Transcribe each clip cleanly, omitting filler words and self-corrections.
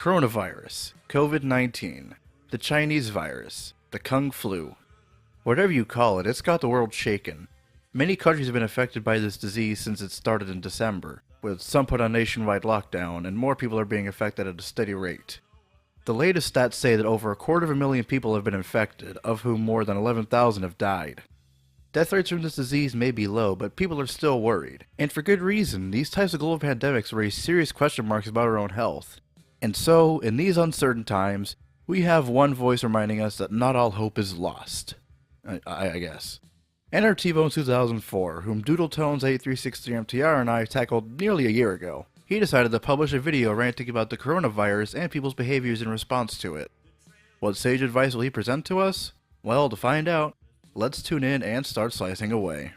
Coronavirus, COVID-19, the Chinese virus, the Kung Flu. Whatever you call it, it's got the world shaken. Many countries have been affected by this disease since it started in December, with some put on nationwide lockdown, and more people are being affected at a steady rate. The latest stats say that over 250,000 people have been infected, of whom more than 11,000 have died. Death rates from this disease may be low, but people are still worried. And for good reason. These types of global pandemics raise serious question marks about our own health. And so, in these uncertain times, we have one voice reminding us that not all hope is lost. I guess. Enter TBone2004, whom Doodletones8363MTR and I tackled nearly a year ago. He decided to publish a video ranting about the coronavirus and people's behaviors in response to it. What sage advice will he present to us? Well, to find out, let's tune in and start slicing away.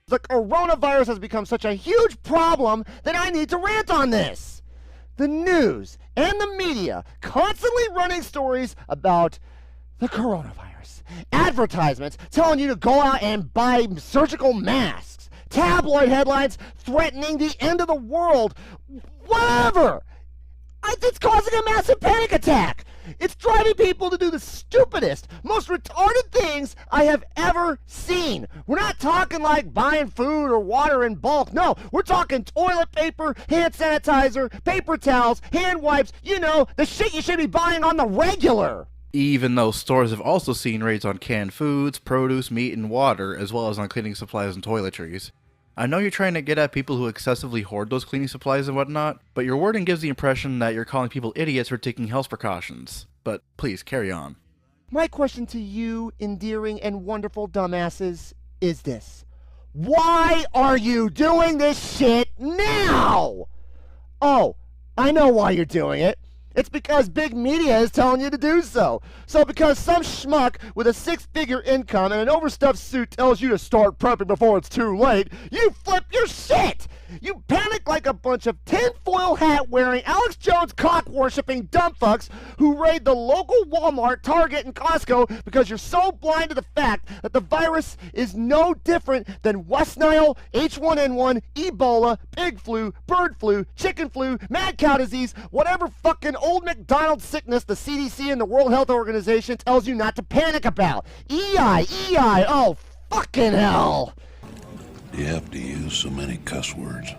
The coronavirus has become such a huge problem that I need to rant on this. The news and the media constantly running stories about the coronavirus. Advertisements telling you to go out and buy surgical masks. Tabloid headlines threatening the end of the world. Whatever! It's causing a massive panic attack. It's driving people to do the stupidest, most retarded things I have ever seen. We're not talking like buying food or water in bulk. No, we're talking toilet paper, hand sanitizer, paper towels, hand wipes, you know, the shit you should be buying on the regular. Even though stores have also seen raids on canned foods, produce, meat, and water, as well as on cleaning supplies and toiletries. I know you're trying to get at people who excessively hoard those cleaning supplies and whatnot, but your wording gives the impression that you're calling people idiots for taking health precautions. But please, carry on. My question to you, endearing and wonderful dumbasses, is this. Why are you doing this shit now? Oh, I know why you're doing it. It's because big media is telling you to do so. So because some schmuck with a six-figure income and an overstuffed suit tells you to start prepping before it's too late, you flip your shit! You panic like a bunch of tinfoil hat-wearing, Alex Jones cock-worshipping dumbfucks who raid the local Walmart, Target, and Costco because you're so blind to the fact that the virus is no different than West Nile, H1N1, Ebola, pig flu, bird flu, chicken flu, mad cow disease, whatever fucking old McDonald sickness the CDC and the World Health Organization tells you not to panic about. EI, oh fucking hell! You have to use so many cuss words.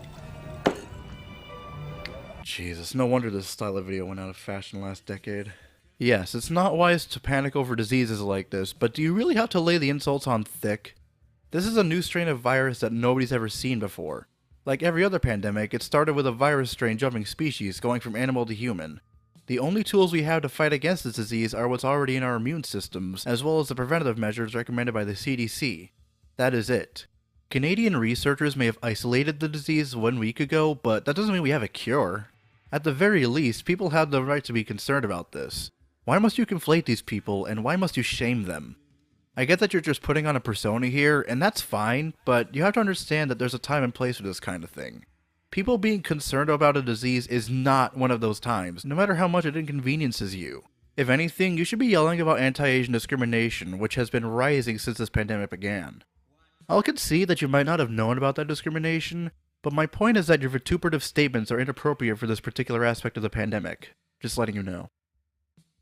Jesus, no wonder this style of video went out of fashion last decade. Yes, it's not wise to panic over diseases like this, but do you really have to lay the insults on thick? This is a new strain of virus that nobody's ever seen before. Like every other pandemic, it started with a virus strain jumping species, going from animal to human. The only tools we have to fight against this disease are what's already in our immune systems, as well as the preventative measures recommended by the CDC. That is it. Canadian researchers may have isolated the disease 1 week ago, but that doesn't mean we have a cure. At the very least, people have the right to be concerned about this. Why must you conflate these people, and why must you shame them? I get that you're just putting on a persona here, and that's fine, but you have to understand that there's a time and place for this kind of thing. People being concerned about a disease is not one of those times, no matter how much it inconveniences you. If anything, you should be yelling about anti-Asian discrimination, which has been rising since this pandemic began. I'll concede that you might not have known about that discrimination, but my point is that your vituperative statements are inappropriate for this particular aspect of the pandemic. Just letting you know.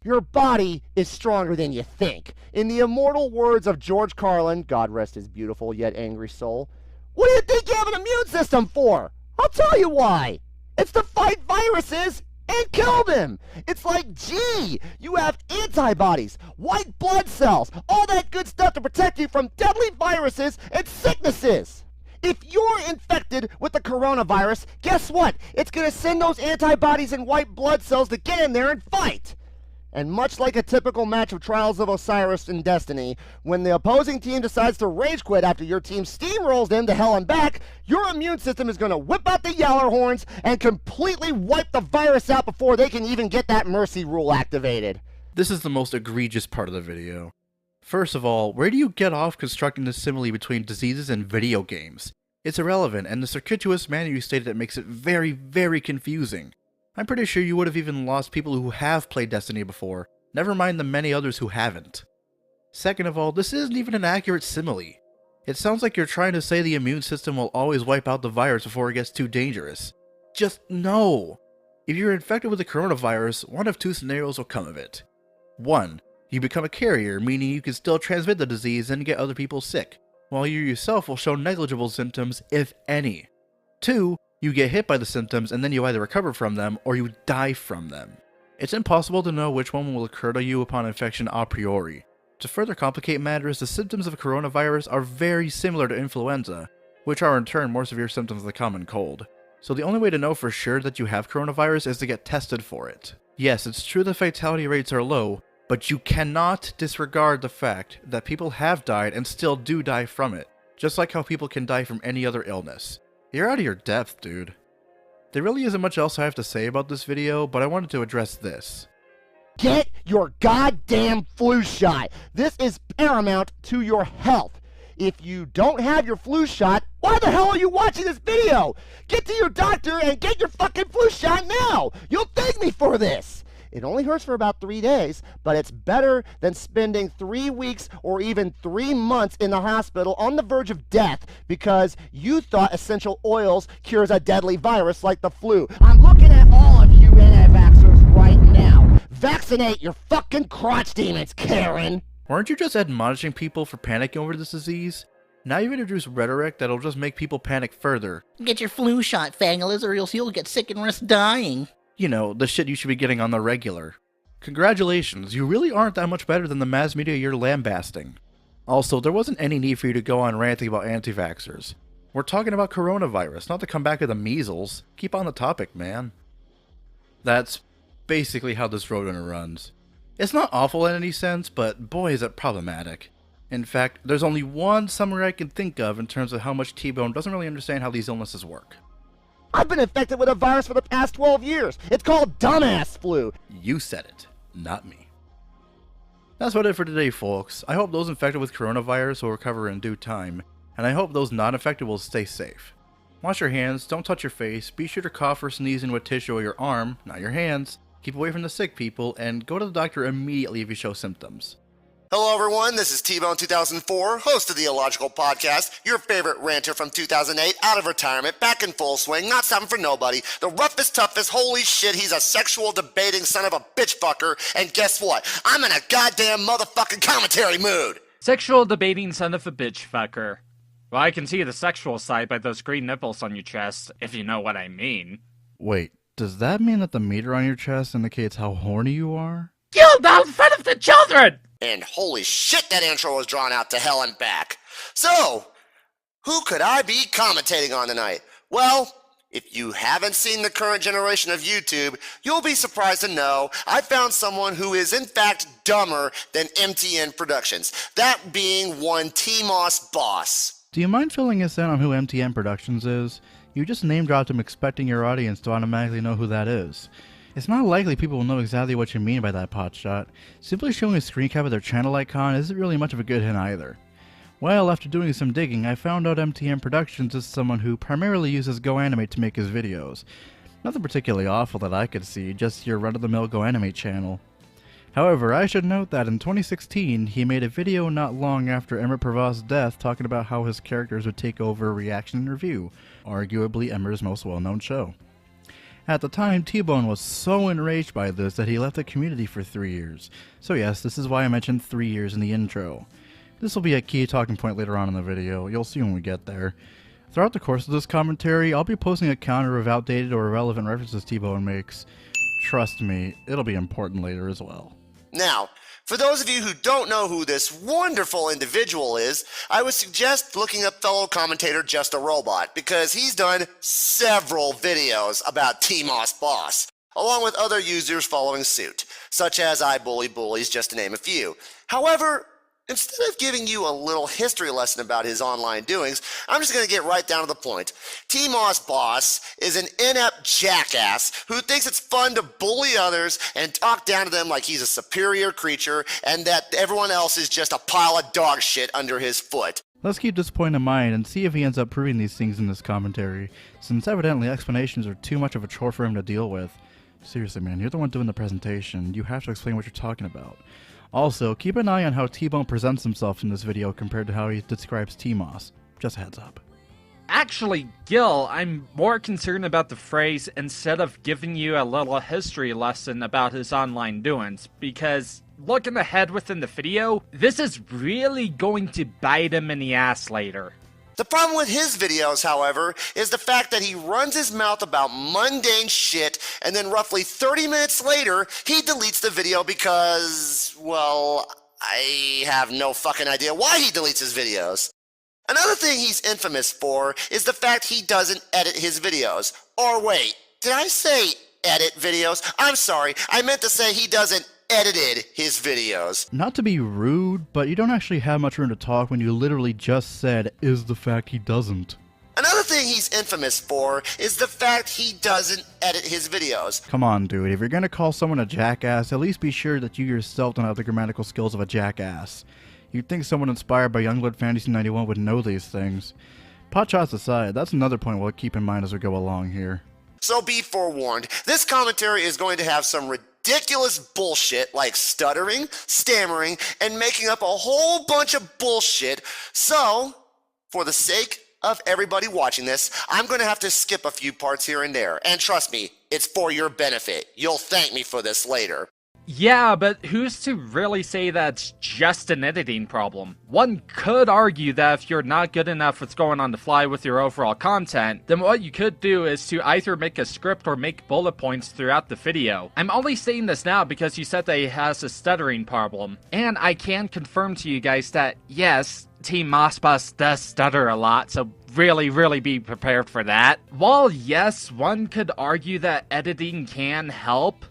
Your body is stronger than you think. In the immortal words of George Carlin, God rest his beautiful yet angry soul, what do you think you have an immune system for? I'll tell you why. It's to fight viruses and kill them. It's like, gee, you have antibodies, white blood cells, all that good stuff to protect you from deadly viruses and sicknesses. If you're infected with the coronavirus, guess what? It's going to send those antibodies and white blood cells to get in there and fight. And much like a typical match of Trials of Osiris and Destiny, when the opposing team decides to rage quit after your team steamrolls them to hell and back, your immune system is going to whip out the yaller horns and completely wipe the virus out before they can even get that mercy rule activated. This is the most egregious part of the video. First of all, where do you get off constructing the simile between diseases and video games? It's irrelevant, and the circuitous manner you stated it makes it very, very confusing. I'm pretty sure you would have even lost people who have played Destiny before, never mind the many others who haven't. Second of all, this isn't even an accurate simile. It sounds like you're trying to say the immune system will always wipe out the virus before it gets too dangerous. Just no! If you're infected with the coronavirus, one of two scenarios will come of it. 1. You become a carrier, meaning you can still transmit the disease and get other people sick, while you yourself will show negligible symptoms, if any. 2. You get hit by the symptoms and then you either recover from them or you die from them. It's impossible to know which one will occur to you upon infection a priori. To further complicate matters, the symptoms of coronavirus are very similar to influenza, which are in turn more severe symptoms of the common cold. So the only way to know for sure that you have coronavirus is to get tested for it. Yes, it's true the fatality rates are low, but you cannot disregard the fact that people have died and still do die from it, just like how people can die from any other illness. You're out of your depth, dude. There really isn't much else I have to say about this video, but I wanted to address this. Get your goddamn flu shot. This is paramount to your health. If you don't have your flu shot, why the hell are you watching this video? Get to your doctor and get your fucking flu shot now. You'll thank me for this. It only hurts for about 3 days, but it's better than spending 3 weeks or even 3 months in the hospital on the verge of death because you thought essential oils cures a deadly virus like the flu. I'm looking at all of you anti-vaxxers right now. Vaccinate your fucking crotch demons, Karen. Weren't you just admonishing people for panicking over this disease? Now you've introduced rhetoric that'll just make people panic further. Get your flu shot, Fangalus, or else you'll get sick and risk dying. You know, the shit you should be getting on the regular. Congratulations, you really aren't that much better than the mass media you're lambasting. Also, there wasn't any need for you to go on ranting about anti-vaxxers. We're talking about coronavirus, not to come back with the measles. Keep on the topic, man. That's basically how this roadrunner runs. It's not awful in any sense, but boy is it problematic. In fact, there's only one summary I can think of in terms of how much T-Bone doesn't really understand how these illnesses work. I've been infected with a virus for the past 12 years. It's called dumbass flu. You said it, not me. That's about it for today, folks. I hope those infected with coronavirus will recover in due time, and I hope those not infected will stay safe. Wash your hands, don't touch your face, be sure to cough or sneeze into a tissue or your arm, not your hands. Keep away from the sick people, and go to the doctor immediately if you show symptoms. Hello, everyone. This is TBone2004, host of the Illogical Podcast, your favorite ranter from 2008, out of retirement, back in full swing, not stopping for nobody, the roughest, toughest, holy shit, he's a sexual debating son of a bitch fucker, and guess what? I'm in a goddamn motherfucking commentary mood. Sexual debating son of a bitch fucker. Well, I can see the sexual side by those green nipples on your chest, if you know what I mean. Wait, does that mean that the meter on your chest indicates how horny you are? You don't in front of the children! And holy shit, that intro was drawn out to hell and back. So, who could I be commentating on tonight? Well, if you haven't seen the current generation of YouTube, you'll be surprised to know I found someone who is in fact dumber than MTN Productions. That being one T-Moss boss. Do you mind filling us in on who MTN Productions is? You just name dropped him expecting your audience to automatically know who that is. It's not likely people will know exactly what you mean by that potshot. Simply showing a screen cap of their channel icon isn't really much of a good hint either. Well, after doing some digging, I found out MTN Productions is someone who primarily uses GoAnimate to make his videos. Nothing particularly awful that I could see, just your run-of-the-mill GoAnimate channel. However, I should note that in 2016, he made a video not long after Emmer Provost's death talking about how his characters would take over Reaction and Review, arguably Emmer's most well-known show. At the time, T-Bone was so enraged by this that he left the community for 3 years. So yes, this is why I mentioned 3 years in the intro. This will be a key talking point later on in the video, you'll see when we get there. Throughout the course of this commentary, I'll be posting a counter of outdated or irrelevant references T-Bone makes. Trust me, it'll be important later as well. Now, for those of you who don't know who this wonderful individual is, I would suggest looking up fellow commentator Just a Robot, because he's done several videos about T-Moss Boss, along with other users following suit, such as I Bully Bullies, just to name a few. However, instead of giving you a little history lesson about his online doings, I'm just going to get right down to the point. T-Moss Boss is an inept jackass who thinks it's fun to bully others and talk down to them like he's a superior creature and that everyone else is just a pile of dog shit under his foot. Let's keep this point in mind and see if he ends up proving these things in this commentary, since evidently explanations are too much of a chore for him to deal with. Seriously, man, you're the one doing the presentation. You have to explain what you're talking about. Also, keep an eye on how T-Bone presents himself in this video compared to how he describes T-Moss. Just a heads up. Actually, Gil, I'm more concerned about the phrase instead of giving you a little history lesson about his online doings, because looking ahead within the video, this is really going to bite him in the ass later. The problem with his videos, however, is the fact that he runs his mouth about mundane shit, and then roughly 30 minutes later, he deletes the video because, well, I have no fucking idea why he deletes his videos. Another thing he's infamous for is the fact he doesn't edit his videos. Or wait, did I say edit videos? I'm sorry, I meant to say he doesn't edited his videos. Not to be rude, but you don't actually have much room to talk when you literally just said, is the fact he doesn't. Another thing he's infamous for is the fact he doesn't edit his videos. Come on, dude, if you're gonna call someone a jackass, at least be sure that you yourself don't have the grammatical skills of a jackass. You'd think someone inspired by Youngblood Fantasy 91 would know these things. Potshots aside, that's another point we'll keep in mind as we go along here. So be forewarned, this commentary is going to have some ridiculous bullshit like stuttering, stammering, and making up a whole bunch of bullshit. So, for the sake of everybody watching this, I'm going to have to skip a few parts here and there. And trust me, it's for your benefit. You'll thank me for this later. Yeah, but who's to really say that's just an editing problem? One could argue that if you're not good enough with going on the fly with your overall content, then what you could do is to either make a script or make bullet points throughout the video. I'm only saying this now because you said that he has a stuttering problem. And I can confirm to you guys that, yes, Team Mossbus does stutter a lot, so really be prepared for that. While yes, one could argue that editing can help,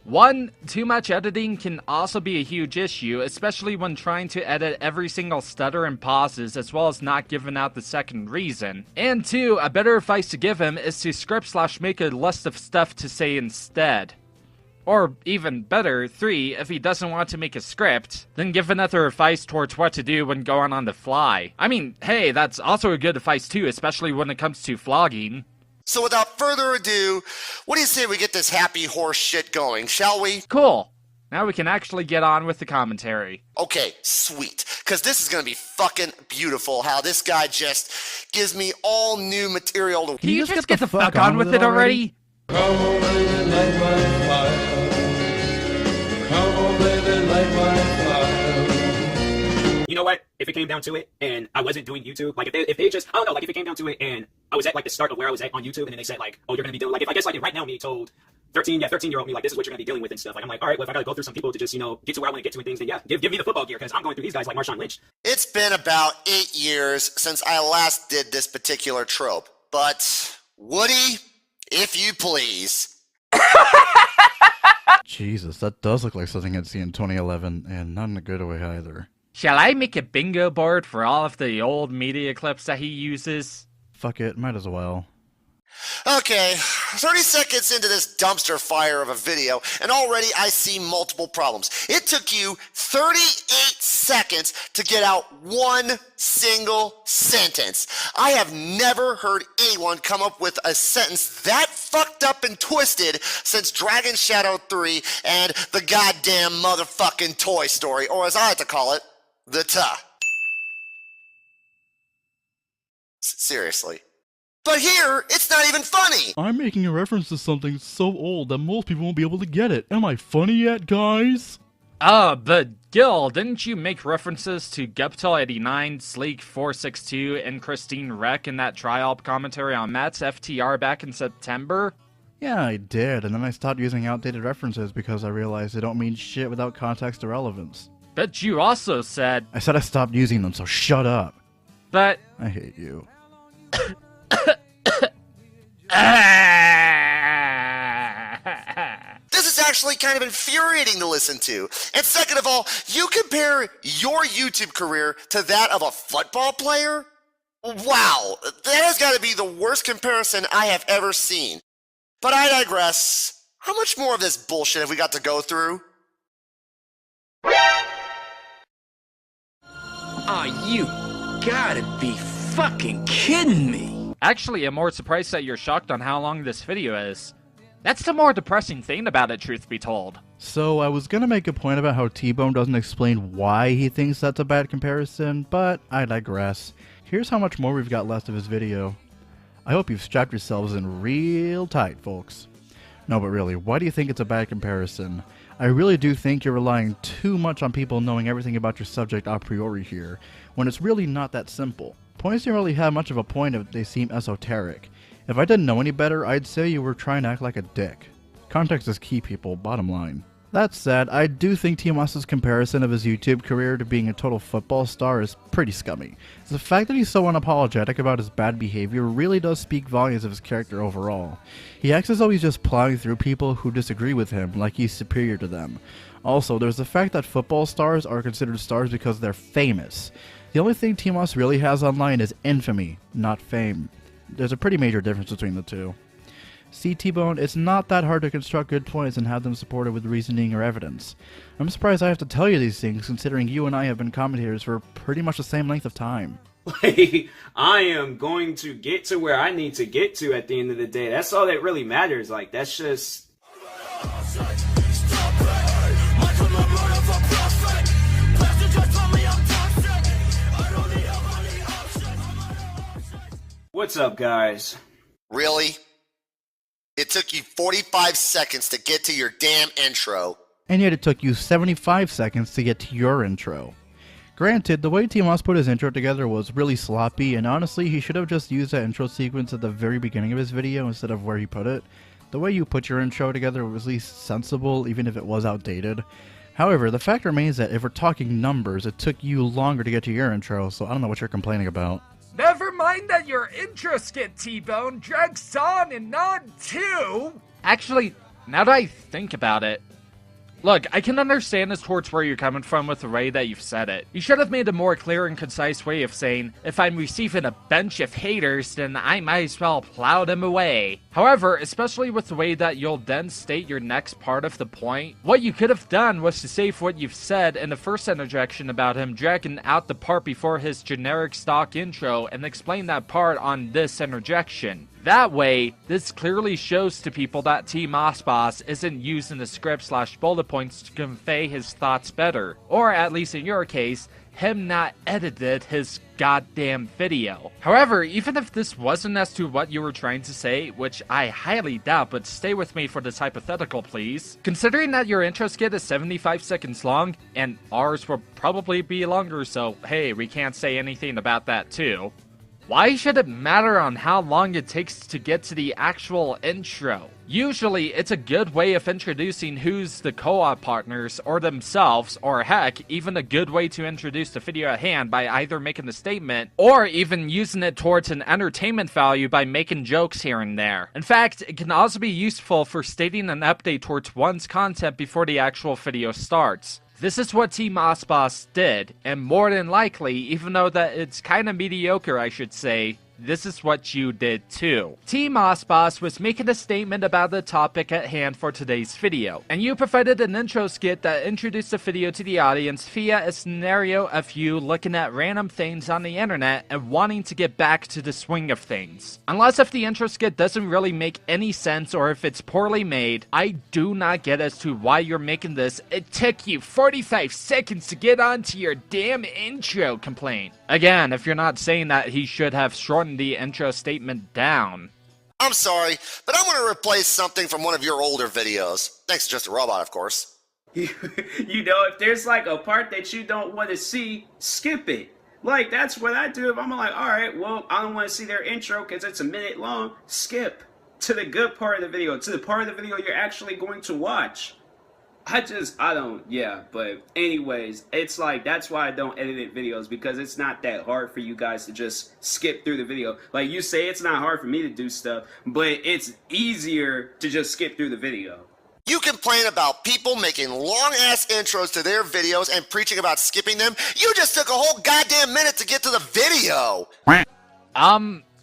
too much editing can also be a huge issue, especially when trying to edit every single stutter and pauses as well as not giving out the second reason. And two, a better advice to give him is to script/make a list of stuff to say instead. Or, even better, 3, if he doesn't want to make a script, then give another advice towards what to do when going on the fly. I mean, hey, that's also a good advice too, especially when it comes to vlogging. So without further ado, what do you say we get this happy horse shit going, shall we? Cool. Now we can actually get on with the commentary. Okay, sweet. Because this is going to be fucking beautiful, how this guy just gives me all new material to... Can you just get the fuck on with it already? Come on, baby, light my fire. Come on, baby, light my fire. You know what? If it came down to it, and I wasn't doing YouTube, like if they just, I don't know, like if it came down to it, and I was at like the start of where I was at on YouTube, and then they said like, oh, you're gonna be doing, like if I guess like right now me told 13-year-old me like this is what you're gonna be dealing with and stuff. Like I'm like, all right, well if I gotta go through some people to just get to where I want to get to and things, then yeah, give me the football gear because I'm going through these guys like Marshawn Lynch. It's been about 8 years since I last did this particular trope, but Woody, if you please. Jesus, that does look like something I'd see in 2011, and not in a good way either. Shall I make a bingo board for all of the old media clips that he uses? Fuck it, might as well. Okay, 30 seconds into this dumpster fire of a video, and already I see multiple problems. It took you 38 seconds to get out one single sentence. I have never heard anyone come up with a sentence that fucked up and twisted since Dragon Shadow 3 and the goddamn motherfucking Toy Story, or as I like to call it, the Ta. Seriously. But here, it's not even funny! I'm making a reference to something so old that most people won't be able to get it. Am I funny yet, guys? But Gil, didn't you make references to Guptal89, Sleek462, and Christine Reck in that tri-op commentary on Matt's FTR back in September? Yeah, I did, and then I stopped using outdated references because I realized they don't mean shit without context or relevance. But you also said... I said I stopped using them, so shut up. But... I hate you. This is actually kind of infuriating to listen to. And second of all, you compare your YouTube career to that of a football player? Wow, that has got to be the worst comparison I have ever seen. But I digress. How much more of this bullshit have we got to go through? Aw, you gotta be fucking kidding me. Actually, I'm more surprised that you're shocked on how long this video is. That's the more depressing thing about it, truth be told. So, I was gonna make a point about how T-Bone doesn't explain why he thinks that's a bad comparison, but I digress. Here's how much more we've got left of his video. I hope you've strapped yourselves in real tight, folks. No, but really, why do you think it's a bad comparison? I really do think you're relying too much on people knowing everything about your subject a priori here, when it's really not that simple. Points don't really have much of a point if they seem esoteric. If I didn't know any better, I'd say you were trying to act like a dick. Context is key, people, bottom line. That said, I do think T-Moss's comparison of his YouTube career to being a total football star is pretty scummy. The fact that he's so unapologetic about his bad behavior really does speak volumes of his character overall. He acts as though he's just plowing through people who disagree with him, like he's superior to them. Also, there's the fact that football stars are considered stars because they're famous. The only thing T-Moss really has online is infamy, not fame. There's a pretty major difference between the two. See, T-Bone, it's not that hard to construct good points and have them supported with reasoning or evidence. I'm surprised I have to tell you these things, considering you and I have been commentators for pretty much the same length of time. Like, I am going to get to where I need to get to at the end of the day. That's all that really matters. Like, that's just... What's up, guys? Really? It took you 45 seconds to get to your damn intro. And yet it took you 75 seconds to get to your intro. Granted, the way T-Moss put his intro together was really sloppy, and honestly, he should have just used that intro sequence at the very beginning of his video instead of where he put it. The way you put your intro together was at least sensible, even if it was outdated. However, the fact remains that if we're talking numbers, it took you longer to get to your intro, so I don't know what you're complaining about. Never mind that your intro skit, T-Bone, drags on and on too! Actually, now that I think about it, look, I can understand this towards where you're coming from with the way that you've said it. You should have made a more clear and concise way of saying, if I'm receiving a bunch of haters, then I might as well plow them away. However, especially with the way that you'll then state your next part of the point, what you could have done was to save what you've said in the first interjection about him dragging out the part before his generic stock intro and explain that part on this interjection. That way, this clearly shows to people that T-Moss Boss isn't using the script/bullet points to convey his thoughts better. Or, at least in your case, him not edited his goddamn video. However, even if this wasn't as to what you were trying to say, which I highly doubt, but stay with me for this hypothetical please, considering that your intro skit is 75 seconds long, and ours will probably be longer, so hey, we can't say anything about that too. Why should it matter on how long it takes to get to the actual intro? Usually, it's a good way of introducing who's the co-op partners, or themselves, or heck, even a good way to introduce the video at hand by either making a statement, or even using it towards an entertainment value by making jokes here and there. In fact, it can also be useful for stating an update towards one's content before the actual video starts. This is what T-Moss Boss did, and more than likely, even though that it's kinda mediocre I should say, this is what you did too. T-Moss Boss was making a statement about the topic at hand for today's video, and you provided an intro skit that introduced the video to the audience via a scenario of you looking at random things on the internet and wanting to get back to the swing of things. Unless if the intro skit doesn't really make any sense or if it's poorly made, I do not get as to why you're making this "it took you 45 seconds to get onto your damn intro" complaint. Again, if you're not saying that he should have shortened the intro statement down. I'm sorry, but I'm going to replace something from one of your older videos. Thanks to Just a Robot, of course. You know, if there's like a part that you don't want to see, skip it. Like, that's what I do. If I'm like, alright, well, I don't want to see their intro because it's a minute long, skip to the good part of the video, to the part of the video you're actually going to watch. But anyways, it's like, that's why I don't edit videos, because it's not that hard for you guys to just skip through the video. Like you say, it's not hard for me to do stuff, but it's easier to just skip through the video. You complain about people making long-ass intros to their videos and preaching about skipping them. You just took a whole goddamn minute to get to the video.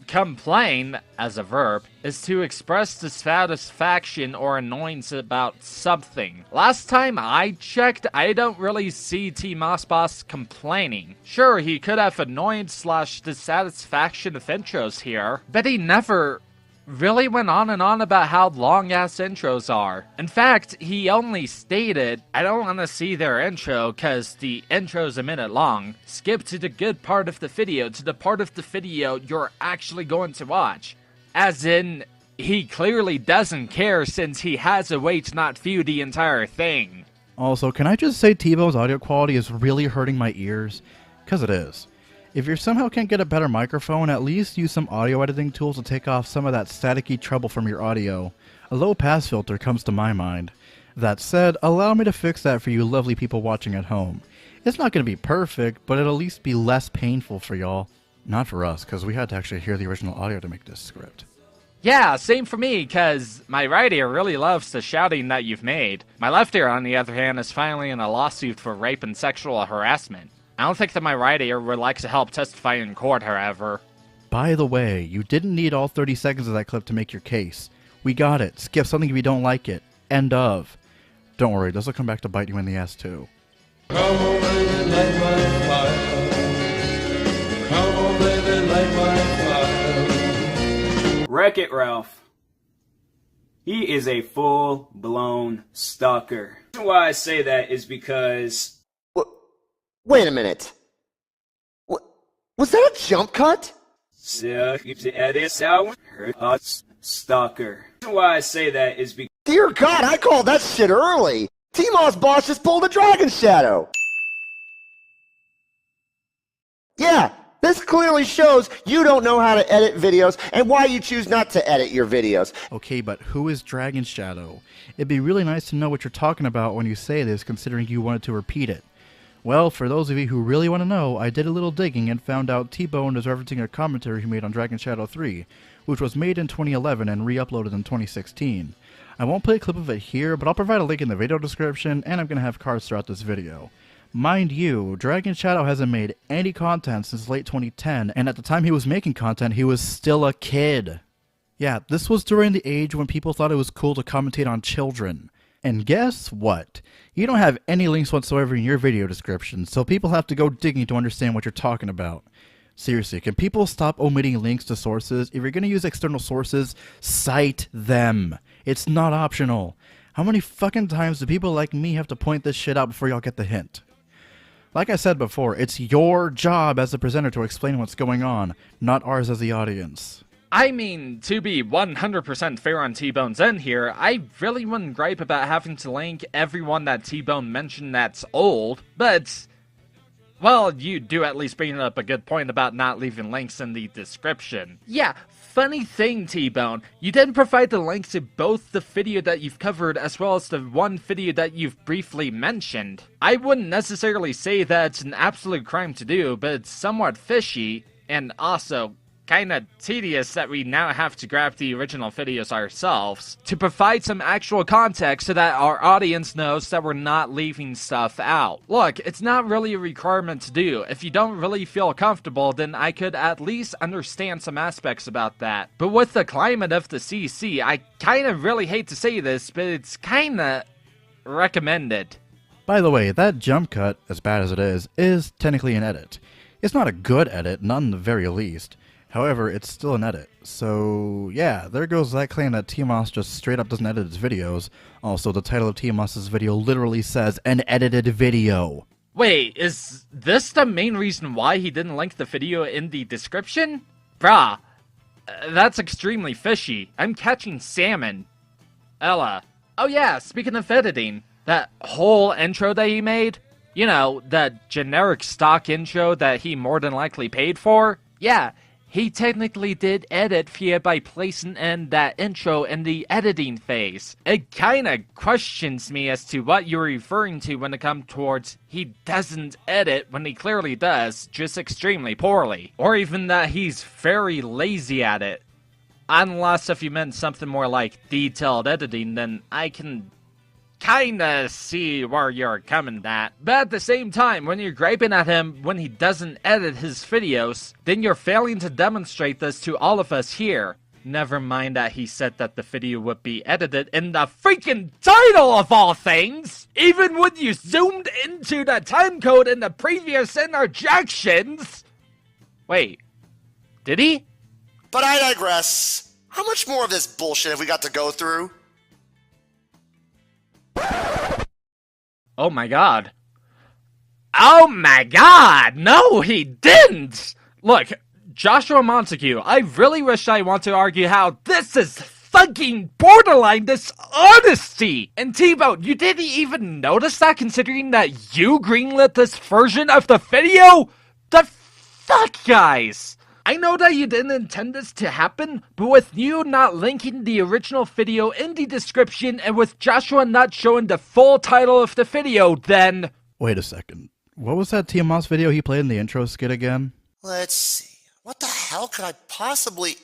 Complain, as a verb, is to express dissatisfaction or annoyance about something. Last time I checked, I don't really see T-Moss Boss complaining. Sure, he could have annoyance/dissatisfaction of intros here, but he never really went on and on about how long-ass intros are. In fact, he only stated, I don't want to see their intro because the intro's a minute long. Skip to the good part of the video, to the part of the video you're actually going to watch. As in, he clearly doesn't care since he has a way to not view the entire thing. Also, can I just say T-Bone's audio quality is really hurting my ears? 'Cause it is. If you somehow can't get a better microphone, at least use some audio editing tools to take off some of that staticky trouble from your audio. A low pass filter comes to my mind. That said, allow me to fix that for you lovely people watching at home. It's not going to be perfect, but it'll at least be less painful for y'all. Not for us, because we had to actually hear the original audio to make this script. Yeah, same for me, cause my right ear really loves the shouting that you've made. My left ear, on the other hand, is filing in a lawsuit for rape and sexual harassment. I don't think that my right ear would like to help testify in court, however. By the way, you didn't need all 30 seconds of that clip to make your case. We got it. Skip something if you don't like it. End of. Don't worry, this will come back to bite you in the ass too. Come on, baby, light my fire. Come on, baby, light my fire. Wreck-It Ralph. He is a full-blown stalker. The reason why I say that is because... Wait a minute. Was that a jump cut? Stalker. The reason why I say that is because... Dear God, I called that shit early. T-Moss boss just pulled a dragon shadow. Yeah, this clearly shows you don't know how to edit videos and why you choose not to edit your videos. Okay, but who is Dragon Shadow? It'd be really nice to know what you're talking about when you say this, considering you wanted to repeat it. Well, for those of you who really want to know, I did a little digging and found out T-Bone is referencing a commentary he made on Dragon Shadow 3, which was made in 2011 and re-uploaded in 2016. I won't play a clip of it here, but I'll provide a link in the video description, and I'm going to have cards throughout this video. Mind you, Dragon Shadow hasn't made any content since late 2010, and at the time he was making content, he was still a kid. Yeah, this was during the age when people thought it was cool to commentate on children. And guess what? You don't have any links whatsoever in your video description, so people have to go digging to understand what you're talking about. Seriously, can people stop omitting links to sources? If you're going to use external sources, cite them. It's not optional. How many fucking times do people like me have to point this shit out before y'all get the hint? Like I said before, it's your job as the presenter to explain what's going on, not ours as the audience. I mean, to be 100% fair on T-Bone's end here, I really wouldn't gripe about having to link everyone that T-Bone mentioned that's old, but... well, you do at least bring up a good point about not leaving links in the description. Yeah, funny thing, T-Bone, you didn't provide the link to both the video that you've covered as well as the one video that you've briefly mentioned. I wouldn't necessarily say that it's an absolute crime to do, but it's somewhat fishy, and also kinda tedious that we now have to grab the original videos ourselves to provide some actual context so that our audience knows that we're not leaving stuff out. Look, it's not really a requirement to do. If you don't really feel comfortable, then I could at least understand some aspects about that. But with the climate of the CC, I kinda really hate to say this, but it's kinda recommended. By the way, that jump cut, as bad as it is technically an edit. It's not a good edit, none the very least. However, it's still an edit. So, yeah, there goes that claim that T-Moss just straight up doesn't edit his videos. Also, the title of T-Moss's video literally says, an edited video. Wait, is this the main reason why he didn't link the video in the description? Bruh, that's extremely fishy. I'm catching salmon. Ella. Oh yeah, speaking of editing, that whole intro that he made, you know, that generic stock intro that he more than likely paid for, yeah, he technically did edit via by placing in that intro in the editing phase. It kinda questions me as to what you're referring to when it comes towards he doesn't edit when he clearly does, just extremely poorly. Or even that he's very lazy at it. Unless if you meant something more like detailed editing, then I can kinda see where you're coming at. But at the same time, when you're griping at him when he doesn't edit his videos, then you're failing to demonstrate this to all of us here. Never mind that he said that the video would be edited in the freaking title of all things! Even when you zoomed into the timecode in the previous interjections! Wait, did he? But I digress. How much more of this bullshit have we got to go through? Oh my god. Oh my god! No, he didn't! Look, Joshua Montague, I really wish I want to argue how this is fucking borderline dishonesty! And T-Bone, you didn't even notice that considering that you greenlit this version of the video? The fuck, guys! I know that you didn't intend this to happen, but with you not linking the original video in the description and with Joshua not showing the full title of the video, then... Wait a second. What was that TMOS video he played in the intro skit again? Let's see. What the hell could I possibly...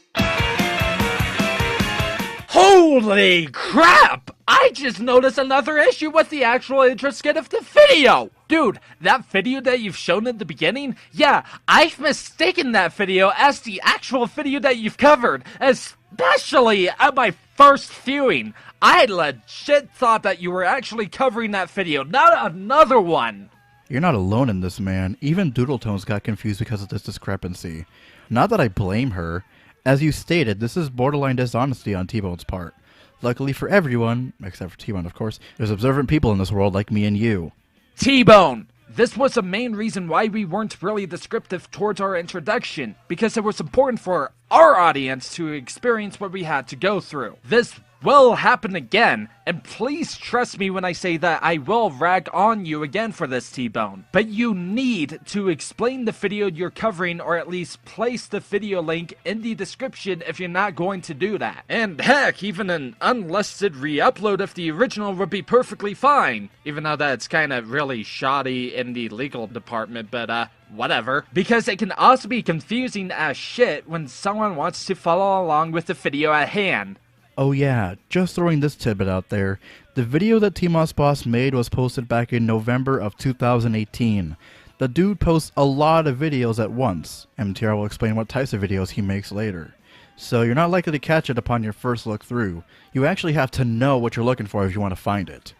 Holy crap! I just noticed another issue with the actual intro skit of the video! Dude, that video that you've shown in the beginning, yeah, I've mistaken that video as the actual video that you've covered, especially at my first viewing. I legit thought that you were actually covering that video, not another one! You're not alone in this, man. Even Doodletones got confused because of this discrepancy. Not that I blame her. As you stated, this is borderline dishonesty on T-Bone's part. Luckily for everyone, except for T-Bone of course, there's observant people in this world like me and you. T-Bone! This was the main reason why we weren't really descriptive towards our introduction, because it was important for our audience to experience what we had to go through. This will happen again, and please trust me when I say that I will rag on you again for this, T-Bone. But you need to explain the video you're covering, or at least place the video link in the description if you're not going to do that. And heck, even an unlisted re-upload of the original would be perfectly fine, even though that's kinda really shoddy in the legal department, but whatever. Because it can also be confusing as shit when someone wants to follow along with the video at hand. Oh yeah, just throwing this tidbit out there. The video that TMOS Boss made was posted back in November of 2018. The dude posts a lot of videos at once. MTR will explain what types of videos he makes later. So you're not likely to catch it upon your first look through. You actually have to know what you're looking for if you want to find it.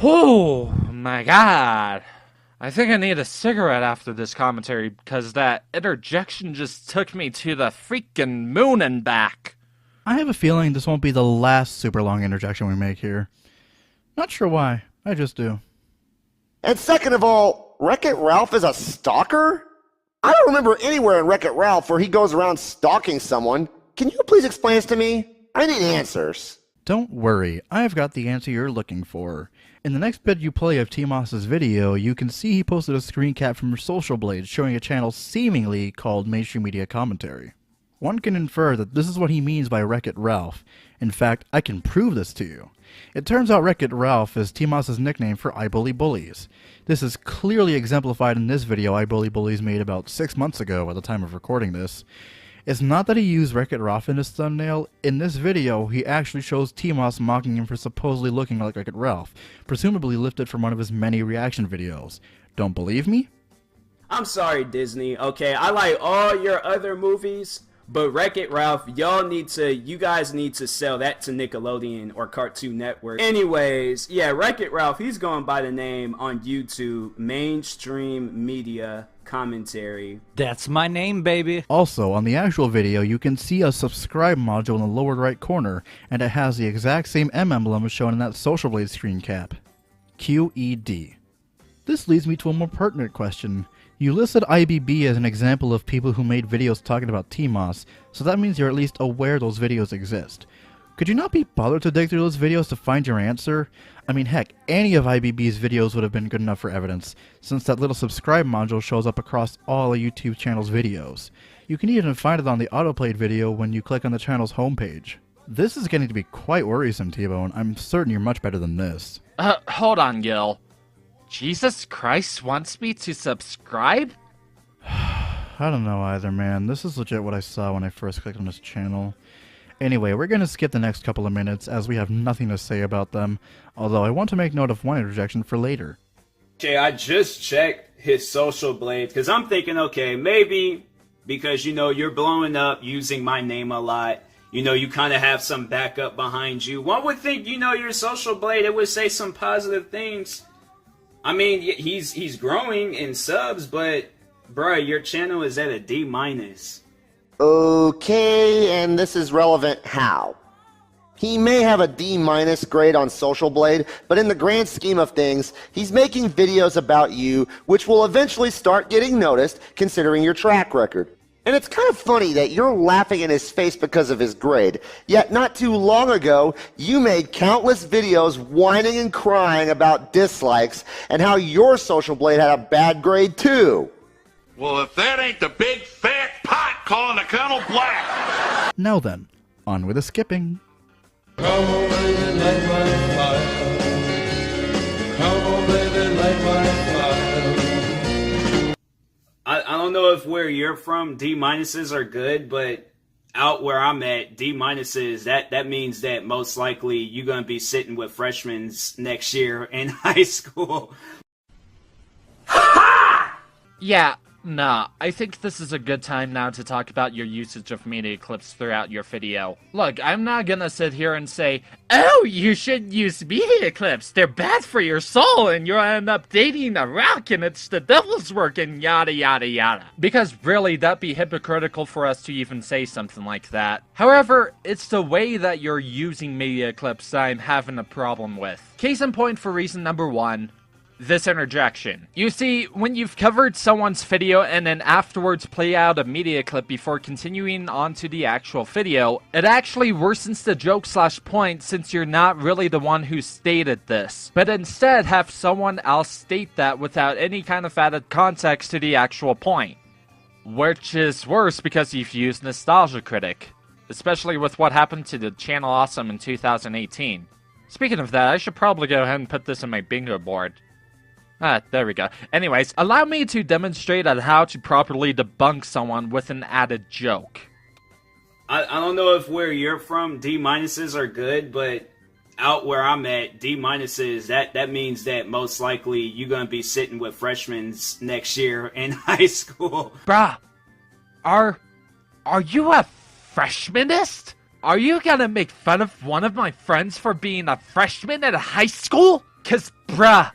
Oh my god. I think I need a cigarette after this commentary because that interjection just took me to the freaking moon and back. I have a feeling this won't be the last super long interjection we make here. Not sure why, I just do. And second of all, Wreck-It Ralph is a stalker? I don't remember anywhere in Wreck-It Ralph where he goes around stalking someone. Can you please explain this to me? I need answers. Don't worry, I've got the answer you're looking for. In the next bit you play of T-Moss's video, you can see he posted a screen cap from Social Blade showing a channel seemingly called Mainstream Media Commentary. One can infer that this is what he means by Wreck-It Ralph. In fact, I can prove this to you. It turns out Wreck-It Ralph is T-Moss's nickname for I Bully Bullies. This is clearly exemplified in this video I Bully Bullies made about 6 months ago at the time of recording this. It's not that he used Wreck-It Ralph in his thumbnail. In this video, he actually shows T-Moss mocking him for supposedly looking like Wreck-It Ralph, presumably lifted from one of his many reaction videos. Don't believe me? I'm sorry, Disney, okay? I like all your other movies, but Wreck-It Ralph, you guys need to sell that to Nickelodeon or Cartoon Network. Anyways, yeah, Wreck-It Ralph, he's going by the name on YouTube, Mainstream Media Commentary. That's my name, baby. Also, on the actual video, you can see a subscribe module in the lower right corner, and it has the exact same M emblem as shown in that Social Blade screen cap. QED. This leads me to a more pertinent question. You listed IBB as an example of people who made videos talking about T-Moss, so that means you're at least aware those videos exist. Could you not be bothered to dig through those videos to find your answer? I mean, heck, any of IBB's videos would have been good enough for evidence, since that little subscribe module shows up across all a YouTube channel's videos. You can even find it on the autoplayed video when you click on the channel's homepage. This is getting to be quite worrisome, T-Bone. I'm certain you're much better than this. Hold on, Gil. Jesus Christ wants me to subscribe? I don't know either, man. This is legit what I saw when I first clicked on this channel. Anyway, we're going to skip the next couple of minutes as we have nothing to say about them, although I want to make note of one interjection for later. Okay, I just checked his Social Blade, because I'm thinking, okay, maybe because, you're blowing up using my name a lot, you kind of have some backup behind you. One would think, your Social Blade, it would say some positive things. I mean, he's growing in subs, but, bruh, your channel is at a D-. Okay, and this is relevant how? He may have a D- grade on Social Blade, but in the grand scheme of things, he's making videos about you, which will eventually start getting noticed considering your track record. And it's kind of funny that you're laughing in his face because of his grade, yet not too long ago, you made countless videos whining and crying about dislikes and how your Social Blade had a bad grade too. Well, if that ain't the big fat pot calling the Colonel black. Now then, on with the skipping. Come on, baby, light my fire. Come on, baby, light my fire. I don't know if where you're from D- are good, but out where I'm at, D- that means that most likely you're gonna be sitting with freshmen next year in high school. Yeah, nah, I think this is a good time now to talk about your usage of media clips throughout your video. Look, I'm not gonna sit here and say, oh, you shouldn't use media clips, they're bad for your soul and you'll end up dating a rock and it's the devil's work and yada yada yada. Because really, that'd be hypocritical for us to even say something like that. However, it's the way that you're using media clips that I'm having a problem with. Case in point for reason number 1. This interjection. You see, when you've covered someone's video and then afterwards play out a media clip before continuing on to the actual video, it actually worsens the joke/point since you're not really the one who stated this, but instead have someone else state that without any kind of added context to the actual point. Which is worse because you've used Nostalgia Critic, especially with what happened to the channel Awesome in 2018. Speaking of that, I should probably go ahead and put this on my bingo board. Ah, there we go. Anyways, allow me to demonstrate on how to properly debunk someone with an added joke. I don't know if where you're from D- are good, but out where I'm at, D- that means that most likely you're gonna be sitting with freshmen next year in high school. Bruh, are you a freshmanist? Are you gonna make fun of one of my friends for being a freshman at a high school? 'Cause bruh,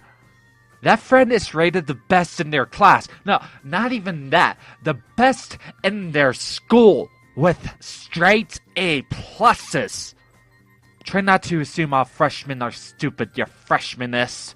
that friend is rated the best in their class. No, not even that. The best in their school with straight A pluses. Try not to assume all freshmen are stupid, you freshmanist.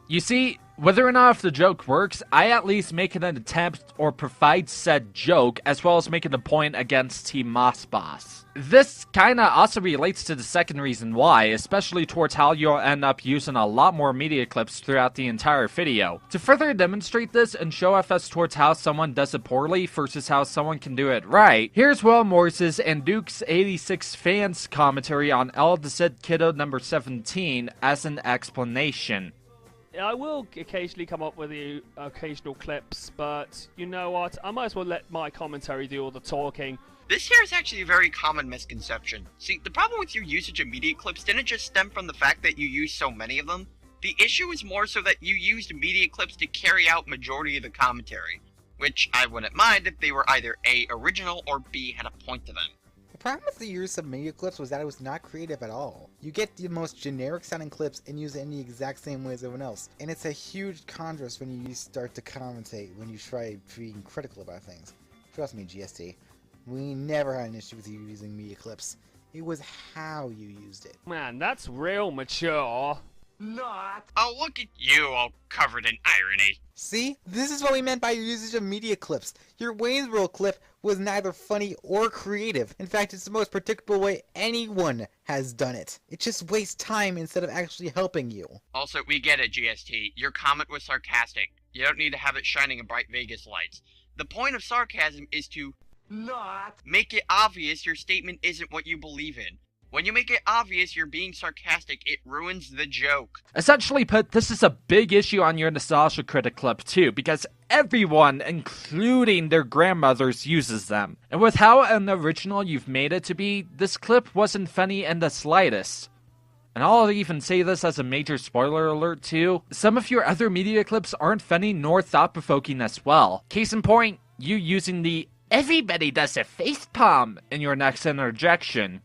You see, whether or not if the joke works, I at least make an attempt or provide said joke as well as making a point against Team Moss Boss. This kinda also relates to the second reason why, especially towards how you'll end up using a lot more media clips throughout the entire video. To further demonstrate this and show us towards how someone does it poorly versus how someone can do it right, here's Will Morris's and Duke's86 fans commentary on El Decid Kiddo number 17 as an explanation. I will occasionally come up with the occasional clips, but you know what? I might as well let my commentary do all the talking. This here is actually a very common misconception. See, the problem with your usage of media clips didn't just stem from the fact that you used so many of them. The issue is more so that you used media clips to carry out majority of the commentary, which I wouldn't mind if they were either A, original, or B, had a point to them. The problem with the use of media clips was that it was not creative at all. You get the most generic sounding clips and use it in the exact same way as everyone else. And it's a huge contrast when you start to commentate, when you try being critical about things. Trust me, GST, we never had an issue with you using media clips. It was how you used it. Man, that's real mature. Not. Oh, look at you, all covered in irony. See? This is what we meant by your usage of media clips. Your Wayne's World clip was neither funny or creative. In fact, it's the most predictable way anyone has done it. It just wastes time instead of actually helping you. Also, we get it, GST. Your comment was sarcastic. You don't need to have it shining in bright Vegas lights. The point of sarcasm is to not make it obvious your statement isn't what you believe in. When you make it obvious you're being sarcastic, it ruins the joke. Essentially put, this is a big issue on your Nostalgia Critic clip too, because everyone, including their grandmothers, uses them. And with how unoriginal you've made it to be, this clip wasn't funny in the slightest. And I'll even say this as a major spoiler alert too, some of your other media clips aren't funny nor thought-provoking as well. Case in point, you using the "everybody does a facepalm" in your next interjection.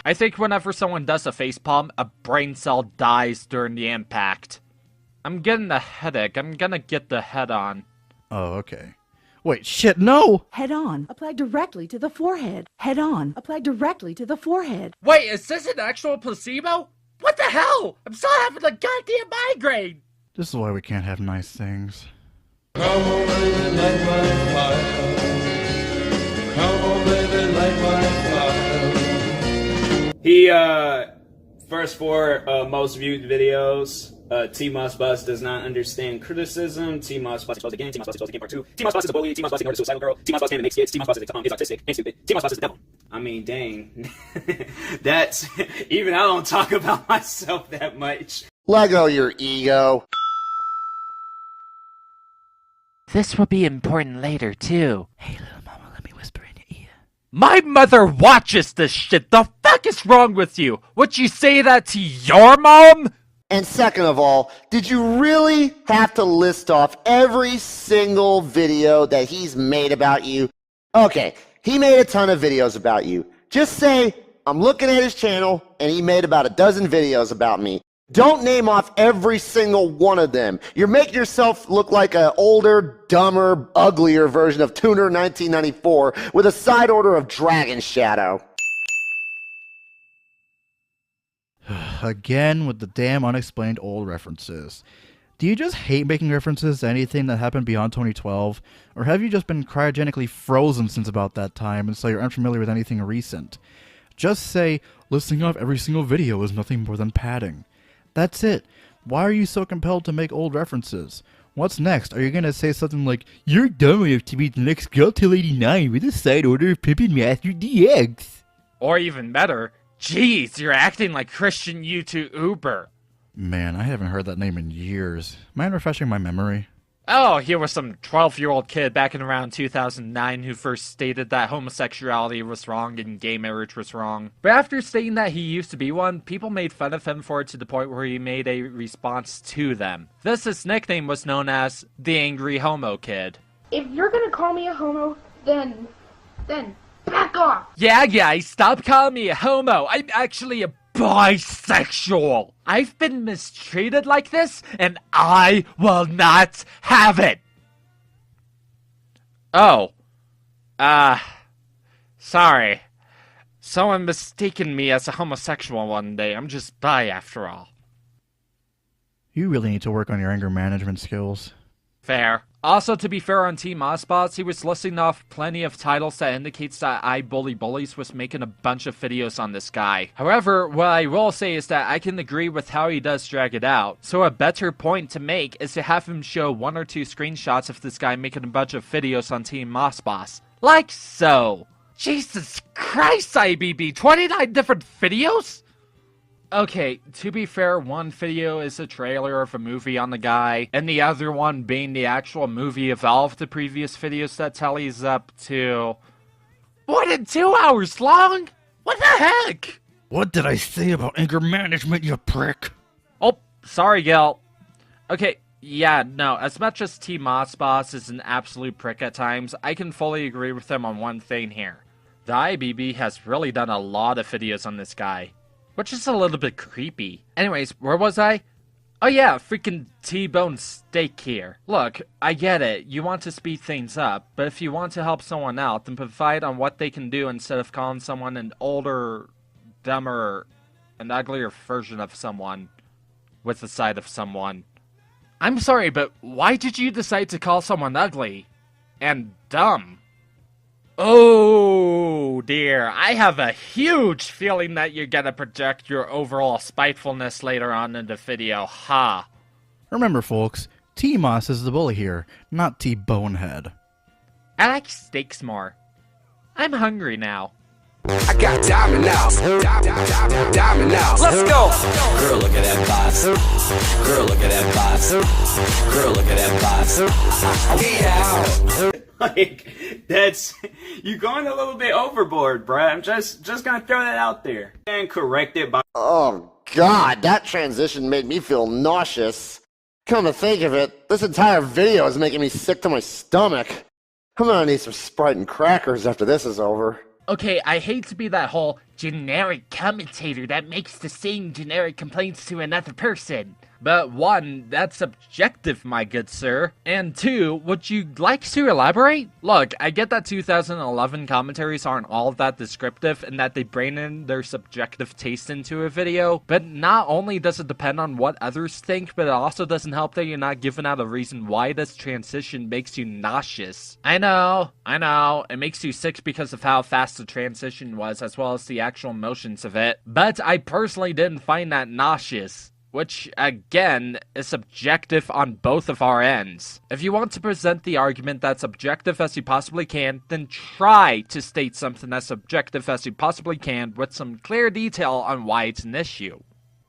I think whenever someone does a facepalm, a brain cell dies during the impact. I'm getting a headache. I'm gonna get the head on. Oh, okay. Wait, shit, no! Head on, apply directly to the forehead. Head on, apply directly to the forehead. Wait, is this an actual placebo? What the hell? I'm still having a goddamn migraine! This is why we can't have nice things. Come on, baby, light my fire. Come on, baby, light my fire. He, first 4 most viewed videos. T-Moss does not understand criticism. T-Moss exposed again. T-Moss exposed again part 2. T-Moss is a bully. T-Moss ignored a suicidal girl. T-Moss makes kids. T-Moss is autistic and stupid. T-Moss is the devil. I mean, dang. That's, even I don't talk about myself that much. Let go your ego. This will be important later, too. Hey, little mama, let me whisper in your ear. My mother watches this shit! The fuck is wrong with you? Would you say that to your mom? And second of all, did you really have to list off every single video that he's made about you? Okay, he made a ton of videos about you. Just say, I'm looking at his channel, and he made about a dozen videos about me. Don't name off every single one of them. You're making yourself look like an older, dumber, uglier version of Tuner 1994 with a side order of Dragon Shadow. Again with the damn unexplained old references. Do you just hate making references to anything that happened beyond 2012? Or have you just been cryogenically frozen since about that time and so you're unfamiliar with anything recent? Just say, listing off every single video is nothing more than padding. That's it. Why are you so compelled to make old references? What's next? Are you gonna say something like, you're dumb enough to be the next girl till 89 with a side order of Pippin Master DX? Or even better, jeez, you're acting like Christian YouTube Uber. Man, I haven't heard that name in years. Mind refreshing my memory? Oh, here was some 12-year-old kid back in around 2009 who first stated that homosexuality was wrong and gay marriage was wrong. But after stating that he used to be one, people made fun of him for it to the point where he made a response to them. Thus, his nickname was known as the Angry Homo Kid. If you're gonna call me a homo, then back off! Yeah, guys, stop calling me a homo. I'm actually a bisexual. I've been mistreated like this, and I will not have it. Oh. Sorry. Someone mistaken me as a homosexual one day. I'm just bi after all. You really need to work on your anger management skills. Fair. Also, to be fair on Team Mossbots, he was listing off plenty of titles that indicates that I Bully Bullies was making a bunch of videos on this guy. However, what I will say is that I can agree with how he does drag it out, so a better point to make is to have him show 1 or 2 screenshots of this guy making a bunch of videos on Team Mossbots. Like so. Jesus Christ, IBB, 29 different videos? Okay, to be fair, one video is a trailer of a movie on the guy, and the other one being the actual movie of all of the previous videos that tallies up to more than 2 hours long? What the heck? What did I say about anger management, you prick? Oh, sorry, Gil. Okay, yeah, no, as much as T Mossboss is an absolute prick at times, I can fully agree with him on one thing here. The IBB has really done a lot of videos on this guy. Which is a little bit creepy. Anyways, where was I? Oh yeah, freaking T-bone steak here. Look, I get it, you want to speed things up, but if you want to help someone out, then provide on what they can do instead of calling someone an older, dumber, and uglier version of someone with the side of someone. I'm sorry, but why did you decide to call someone ugly and dumb? Oh dear, I have a huge feeling that you're gonna project your overall spitefulness later on in the video, ha. Remember folks, T-Moss is the bully here, not T-Bonehead. I like steaks more. I'm hungry now. I got diamond now. Diamond now. Let's go. Girl, look at that boss. Girl, look at that boss. Girl, look at that boss. Yeah. Like, that's, you're going a little bit overboard, bruh. I'm just gonna throw that out there. And correct it by... Oh, God, that transition made me feel nauseous. Come to think of it, this entire video is making me sick to my stomach. I'm gonna need some Sprite and crackers after this is over. Okay, I hate to be that whole generic commentator that makes the same generic complaints to another person. But one, that's subjective, my good sir. And two, would you like to elaborate? Look, I get that 2011 commentaries aren't all that descriptive and that they bring in their subjective taste into a video, but not only does it depend on what others think, but it also doesn't help that you're not giving out a reason why this transition makes you nauseous. I know, it makes you sick because of how fast the transition was, as well as the actual motions of it, but I personally didn't find that nauseous. Which, again, is subjective on both of our ends. If you want to present the argument that's objective as you possibly can, then try to state something as subjective as you possibly can with some clear detail on why it's an issue.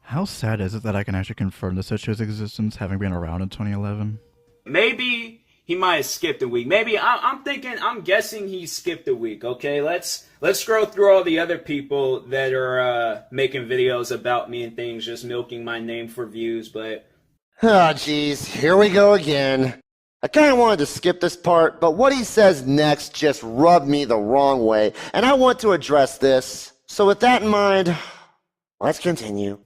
How sad is it that I can actually confirm this issue's existence, having been around in 2011? Maybe he might have skipped a week. Maybe I'm guessing he skipped a week. Okay, let's scroll through all the other people that are making videos about me and things, just milking my name for views. But oh, jeez, here we go again. I kind of wanted to skip this part, but what he says next just rubbed me the wrong way, and I want to address this. So with that in mind, let's continue.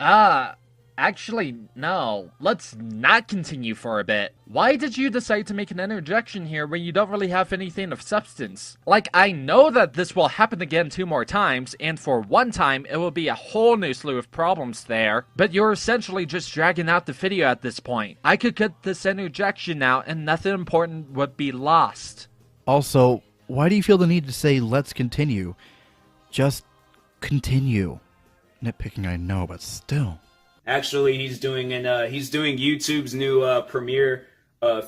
Actually, no. Let's not continue for a bit. Why did you decide to make an interjection here when you don't really have anything of substance? Like, I know that this will happen again 2 more times, and for one time, it will be a whole new slew of problems there, but you're essentially just dragging out the video at this point. I could cut this interjection out, and nothing important would be lost. Also, why do you feel the need to say, let's continue? Just continue. Nitpicking, I know, but still. actually, he's doing YouTube's new premiere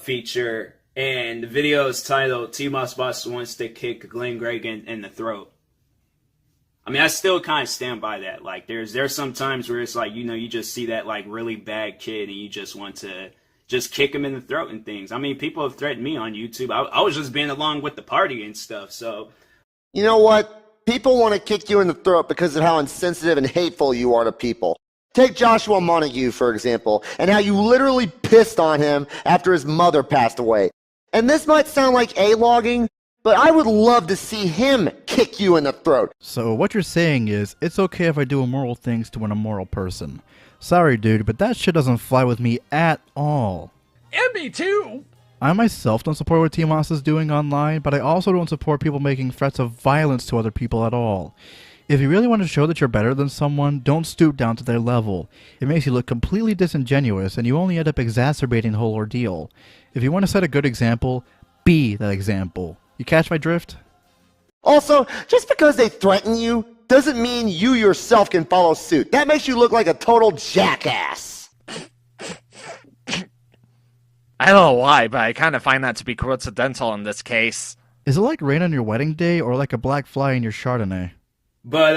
feature, and the video is titled "T-Moss Boss Wants to Kick Glenn Gregan in the Throat." I mean, I still kind of stand by that. Like, there's some times where it's like, you just see that like really bad kid, and you just want to just kick him in the throat and things. I mean, people have threatened me on YouTube. I was just being along with the party and stuff. So, you know what? People want to kick you in the throat because of how insensitive and hateful you are to people. Take Joshua Montague, for example, and how you literally pissed on him after his mother passed away. And this might sound like A-logging, but I would love to see him kick you in the throat. So what you're saying is, it's okay if I do immoral things to an immoral person. Sorry, dude, but that shit doesn't fly with me at all. And me too! I myself don't support what T-Moss is doing online, but I also don't support people making threats of violence to other people at all. If you really want to show that you're better than someone, don't stoop down to their level. It makes you look completely disingenuous, and you only end up exacerbating the whole ordeal. If you want to set a good example, be that example. You catch my drift? Also, just because they threaten you doesn't mean you yourself can follow suit. That makes you look like a total jackass. I don't know why, but I kind of find that to be coincidental in this case. Is it like rain on your wedding day, or like a black fly in your Chardonnay? But,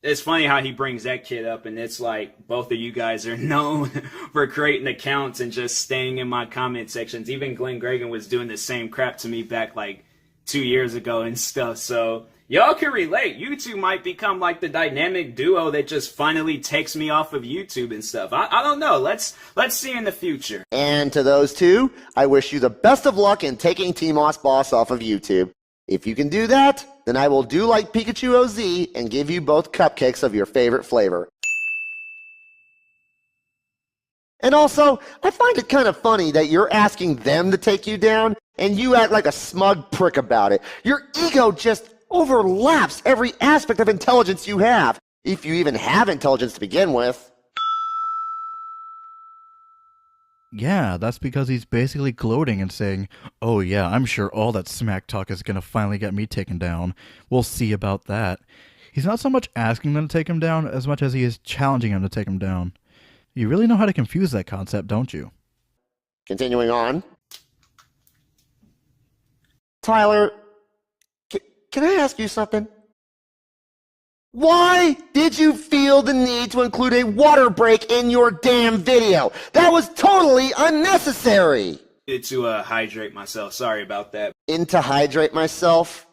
it's funny how he brings that kid up, and it's like both of you guys are known for creating accounts and just staying in my comment sections. Even Glenn Gregan was doing the same crap to me back like 2 years ago and stuff. So y'all can relate. You two might become like the dynamic duo that just finally takes me off of YouTube and stuff. I don't know. Let's see in the future. And to those two, I wish you the best of luck in taking T-Moss Boss off of YouTube. If you can do that, then I will do like Pikachu OZ and give you both cupcakes of your favorite flavor. And also, I find it kind of funny that you're asking them to take you down, and you act like a smug prick about it. Your ego just overlaps every aspect of intelligence you have, if you even have intelligence to begin with. Yeah, that's because he's basically gloating and saying, oh yeah, I'm sure all that smack talk is gonna finally get me taken down. We'll see about that. He's not so much asking them to take him down as much as he is challenging them to take him down. You really know how to confuse that concept, don't you? Continuing on. Tyler, can I ask you something? Why did you feel the need to include a water break in your damn video? That was totally unnecessary! To hydrate myself. Sorry about that. Into hydrate myself?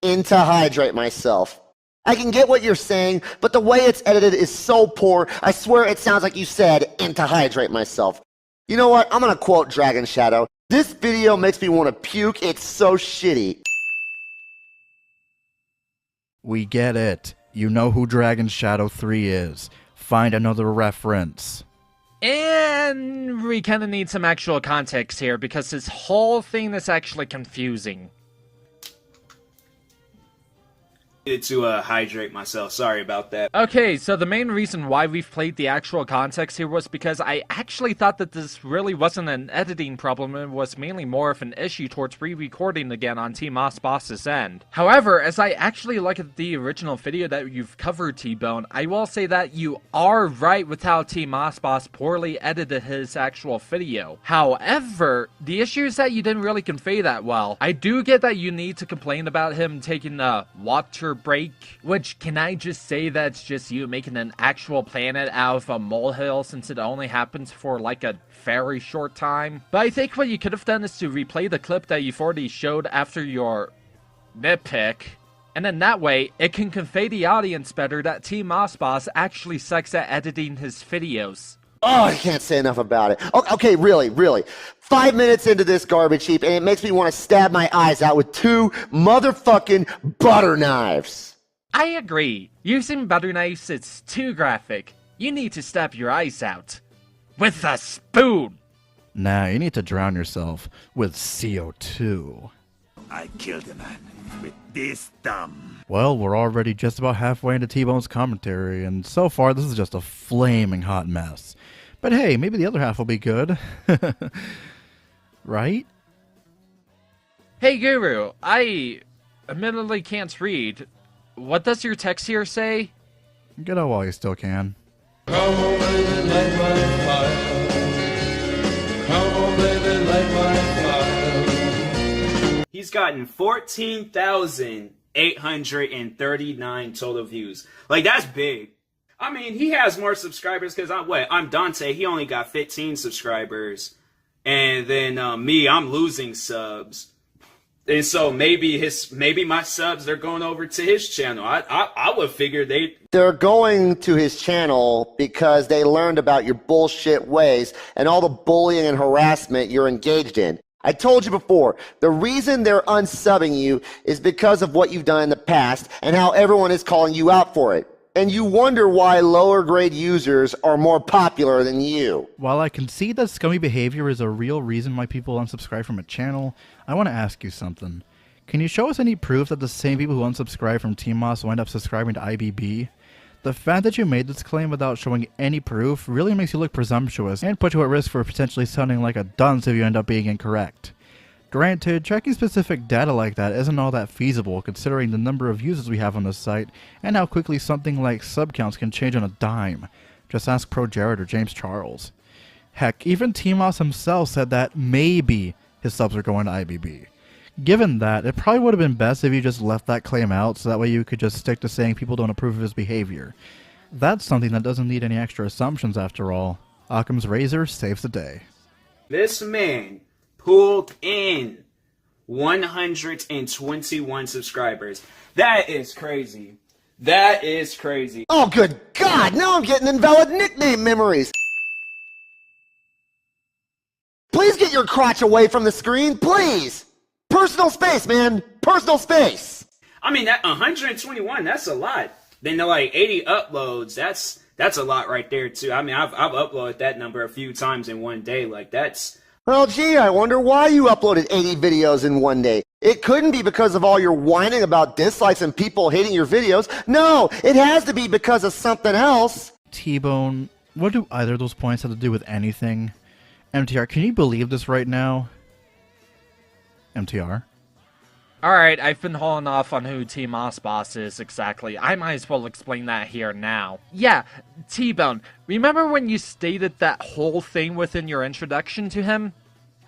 Into hydrate myself. I can get what you're saying, but the way it's edited is so poor, I swear it sounds like you said, into hydrate myself. You know what? I'm gonna quote Dragon Shadow. This video makes me want to puke, it's so shitty. We get it. You know who Dragon Shadow 3 is. Find another reference. And we kind of need some actual context here because this whole thing is actually confusing. To hydrate myself. Sorry about that. Okay, so the main reason why we've played the actual context here was because I actually thought that this really wasn't an editing problem, it was mainly more of an issue towards re-recording again on TBone2004's end. However, as I actually look at the original video that you've covered, T-Bone, I will say that you are right with how TBone2004 poorly edited his actual video. However, the issue is that you didn't really convey that well. I do get that you need to complain about him taking a water break, which can I just say that's just you making an actual planet out of a molehill since it only happens for like a very short time. But I think what you could have done is to replay the clip that you've already showed after your nitpick, and then that way it can convey the audience better that TBone2004 actually sucks at editing his videos. Oh, I can't say enough about it. Okay, really. 5 minutes into this garbage heap, and it makes me want to stab my eyes out with 2 motherfucking butter knives. I agree. Using butter knives is too graphic. You need to stab your eyes out. With a spoon! Nah, you need to drown yourself with CO2. I killed a man with this thumb. Well, we're already just about halfway into T-Bone's commentary, and so far this is just a flaming hot mess. But hey, maybe the other half will be good. Right? Hey Guru, I admittedly can't read. What does your text here say? Get out while you still can. Come on, baby, light my fire. Come on, baby, light my fire. He's gotten 14,839 total views. Like, that's big. I mean, he has more subscribers because I'm Dante. He only got 15 subscribers. And then me, I'm losing subs. And so maybe my subs, they're going over to his channel. I would figure They're going to his channel because they learned about your bullshit ways and all the bullying and harassment you're engaged in. I told you before, the reason they're unsubbing you is because of what you've done in the past and how everyone is calling you out for it. And you wonder why lower grade users are more popular than you. While I can see that scummy behavior is a real reason why people unsubscribe from a channel, I want to ask you something. Can you show us any proof that the same people who unsubscribe from TMOS wind up subscribing to IBB? The fact that you made this claim without showing any proof really makes you look presumptuous and put you at risk for potentially sounding like a dunce if you end up being incorrect. Granted, tracking specific data like that isn't all that feasible considering the number of users we have on the site and how quickly something like sub counts can change on a dime. Just ask Pro Jared or James Charles. Heck, even TMOS himself said that maybe his subs are going to IBB. Given that, it probably would have been best if you just left that claim out so that way you could just stick to saying people don't approve of his behavior. That's something that doesn't need any extra assumptions after all. Occam's razor saves the day. This man pulled in 121 subscribers. That is crazy. That is crazy. Oh, good God! Now I'm getting invalid nickname memories! Please get your crotch away from the screen, please! Personal space, man! Personal space! I mean, that 121, that's a lot. Then the like 80 uploads, that's a lot right there too. I mean, I've uploaded that number a few times in one day. Like, that's... Well, gee, I wonder why you uploaded 80 videos in one day. It couldn't be because of all your whining about dislikes and people hating your videos. No, it has to be because of something else. T-Bone, what do either of those points have to do with anything? MTR, can you believe this right now? MTR? Alright, I've been hauling off on who TBone2004 is exactly. I might as well explain that here now. Yeah, T-Bone, remember when you stated that whole thing within your introduction to him?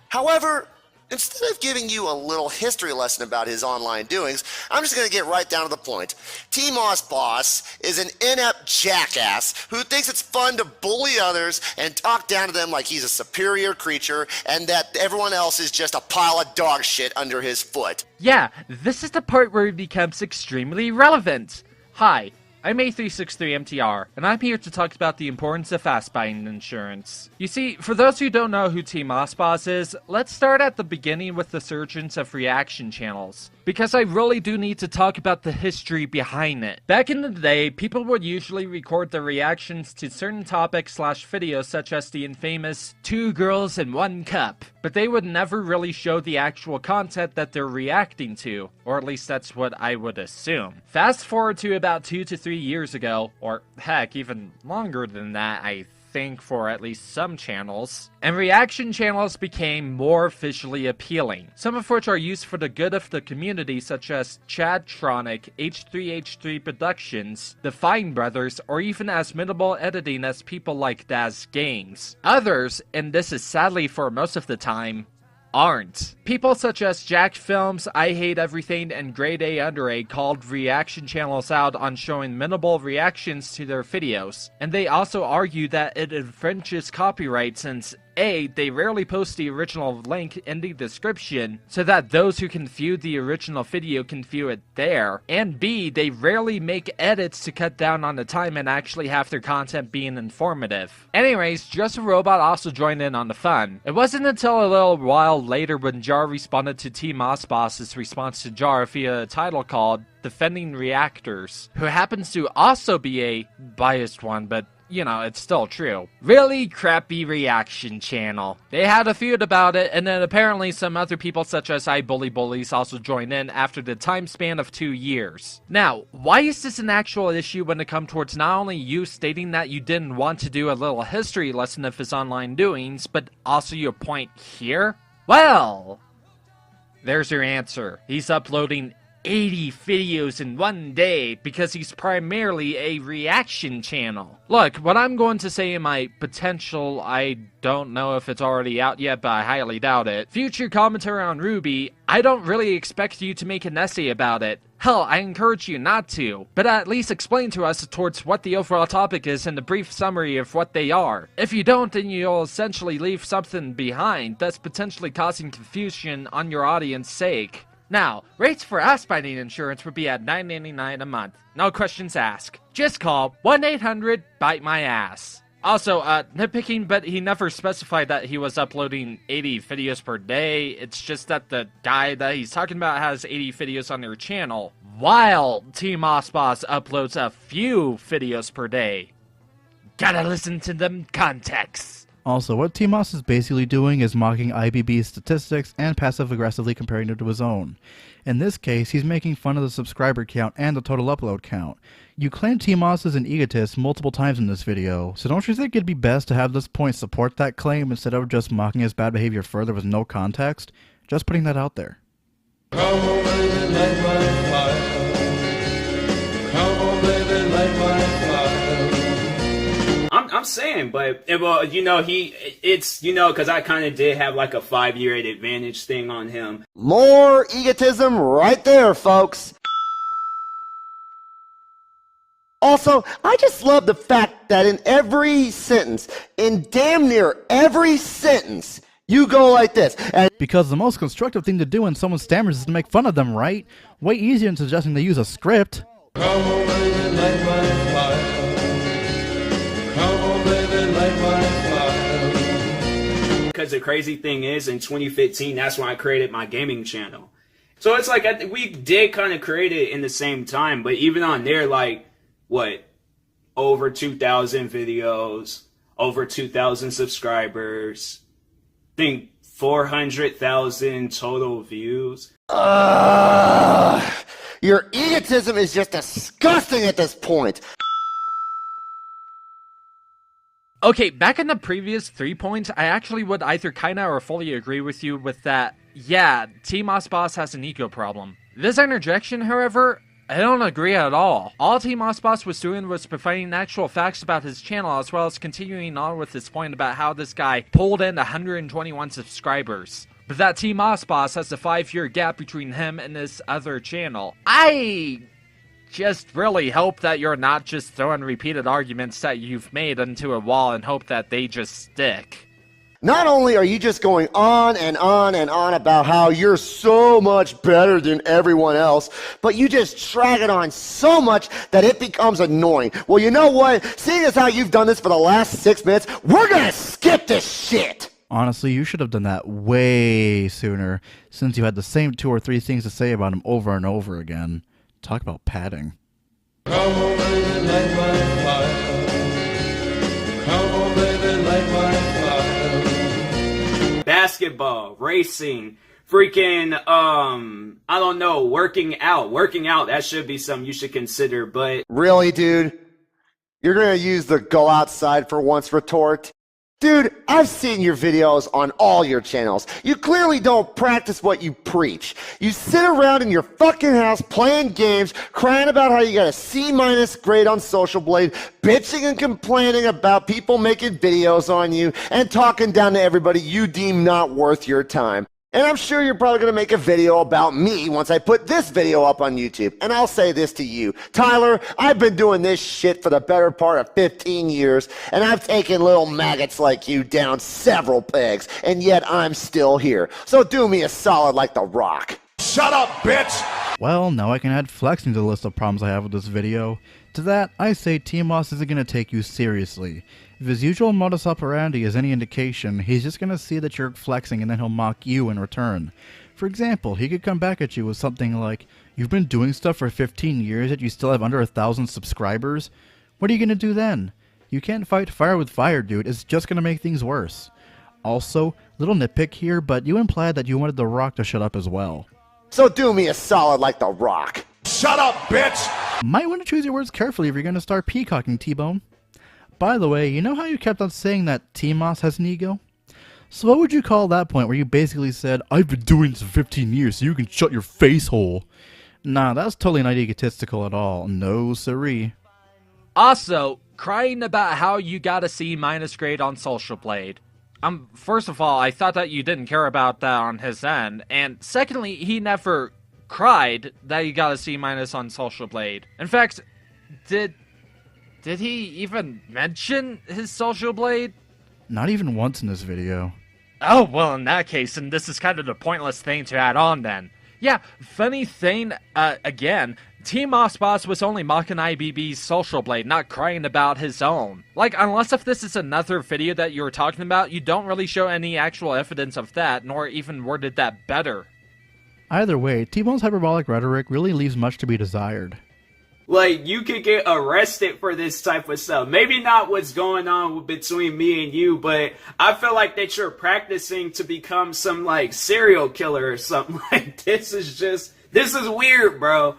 However, instead of giving you a little history lesson about his online doings, I'm just going to get right down to the point. TBone2004 is an inept jackass who thinks it's fun to bully others and talk down to them like he's a superior creature and that everyone else is just a pile of dog shit under his foot. Yeah, this is the part where it becomes extremely relevant. Hi, I'm A363MTR, and I'm here to talk about the importance of fast buying insurance. You see, for those who don't know who TBone2004 is, let's start at the beginning with the surgence of reaction channels. because I really do need to talk about the history behind it. Back in the day, people would usually record their reactions to certain topics / videos such as the infamous 2 girls and 1 cup, but they would never really show the actual content that they're reacting to, or at least that's what I would assume. Fast forward to about 2 to 3 years ago, or heck, even longer than that, I think, for at least some channels, and reaction channels became more visually appealing, some of which are used for the good of the community such as Chadtronic, H3H3 Productions, the Fine Brothers, or even as minimal editing as people like Daz Games. Others, and this is sadly for most of the time, aren't. People such as Jack Films, I Hate Everything, and Grade A Under A called reaction channels out on showing minimal reactions to their videos, and they also argue that it infringes copyright since A, they rarely post the original link in the description so that those who can view the original video can view it there, and B, they rarely make edits to cut down on the time and actually have their content being informative. Anyways, Just a Robot also joined in on the fun. It wasn't until a little while later when Jar responded to T Mossboss's response to Jar via a title called Defending Reactors, who happens to also be a biased one, but you know, it's still true. Really crappy reaction channel. They had a feud about it, and then apparently some other people such as iBullyBullies also joined in after the time span of 2 years. Now, why is this an actual issue when it comes towards not only you stating that you didn't want to do a little history lesson of his online doings, but also your point here? Well, there's your answer. He's uploading 80 videos in one day because he's primarily a reaction channel. Look, what I'm going to say in my potential, I don't know if it's already out yet, but I highly doubt it, future commentary on Ruby, I don't really expect you to make an essay about it. Hell, I encourage you not to, but at least explain to us towards what the overall topic is and a brief summary of what they are. If you don't, then you'll essentially leave something behind, thus potentially causing confusion on your audience's sake. Now, rates for us binding insurance would be at $9.99 a month. No questions asked. Just call 1-800-BITE-MY-ASS. Also, nitpicking, but he never specified that he was uploading 80 videos per day. It's just that the guy that he's talking about has 80 videos on their channel, while T Mossboss uploads a few videos per day. Gotta listen to them contexts. Also, what T-Moss is basically doing is mocking IBB's statistics and passive-aggressively comparing it to his own. In this case, he's making fun of the subscriber count and the total upload count. You claim T-Moss is an egotist multiple times in this video, so don't you think it'd be best to have this point support that claim instead of just mocking his bad behavior further with no context? Just putting that out there. Come on, baby, light my fire. Come on, baby, light my fire. I'm saying, but well, you know, it's you know, because I kind of did have like a 5-year advantage thing on him. More egotism right there, folks. Also, I just love the fact that in every sentence, in damn near every sentence, you go like this. And because the most constructive thing to do when someone stammers is to make fun of them, right? Way easier than suggesting they use a script. Come on, baby, light my fire. Come on, baby, light my fire. Because the crazy thing is, in 2015, that's when I created my gaming channel. So it's like, we did kind of create it in the same time, but even on there, like, what, over 2,000 videos, over 2,000 subscribers, I think 400,000 total views. Your egotism is just disgusting at this point. Okay, back in the previous 3 points, I actually would either kinda or fully agree with you with that, yeah, T Mossboss has an ego problem. This interjection, however, I don't agree at all. All T Mossboss was doing was providing actual facts about his channel, as well as continuing on with his point about how this guy pulled in 121 subscribers. But that T Mossboss has a 5-year gap between him and his other channel. I just really hope that you're not just throwing repeated arguments that you've made into a wall and hope that they just stick. Not only are you just going on and on and on about how you're so much better than everyone else, but you just drag it on so much that it becomes annoying. Well, you know what? Seeing as how you've done this for the last 6 minutes, we're gonna skip this shit. Honestly, you should have done that way sooner, since you had the same 2 or 3 things to say about him over and over again. Talk about padding. Come on, baby, light my fire. Come on, baby, light my fire. Basketball, racing, freaking, I don't know, working out. Working out, that should be something you should consider, but... Really, dude? You're gonna use the go outside for once retort? Dude, I've seen your videos on all your channels. You clearly don't practice what you preach. You sit around in your fucking house playing games, crying about how you got a C- grade on Social Blade, bitching and complaining about people making videos on you, and talking down to everybody you deem not worth your time. And I'm sure you're probably going to make a video about me once I put this video up on YouTube. And I'll say this to you. Tyler, I've been doing this shit for the better part of 15 years, and I've taken little maggots like you down several pegs, and yet I'm still here. So do me a solid like The Rock. Shut up, bitch! Well, now I can add flexing to the list of problems I have with this video. To that, I say T-Moss isn't going to take you seriously. If his usual modus operandi is any indication, he's just going to see that you're flexing and then he'll mock you in return. For example, he could come back at you with something like, "You've been doing stuff for 15 years yet you still have under 1,000 subscribers? What are you going to do then? You can't fight fire with fire, dude. It's just going to make things worse." Also, little nitpick here, but you implied that you wanted The Rock to shut up as well. So do me a solid like The Rock. Shut up, bitch! Might want to choose your words carefully if you're going to start peacocking, T-Bone. By the way, you know how you kept on saying that T-Moss has an ego? So what would you call that point where you basically said, "I've been doing this for 15 years so you can shut your face hole"? Nah, that's totally not egotistical at all. No siree. Also, crying about how you got a C- grade on Social Blade. First of all, I thought that you didn't care about that on his end, and secondly, he never cried that he got a C- on Social Blade. In fact, did he even mention his Social Blade? Not even once in this video. Oh, well, in that case, then this is kind of the pointless thing to add on then. Yeah, funny thing, again, T-Moss Boss was only mocking IBB's Social Blade, not crying about his own. Like, unless if this is another video that you were talking about, you don't really show any actual evidence of that, nor even worded that better. Either way, T-Bone's hyperbolic rhetoric really leaves much to be desired. Like, you could get arrested for this type of stuff. Maybe not what's going on between me and you, but I feel like that you're practicing to become some, like, serial killer or something. Like, this is weird, bro.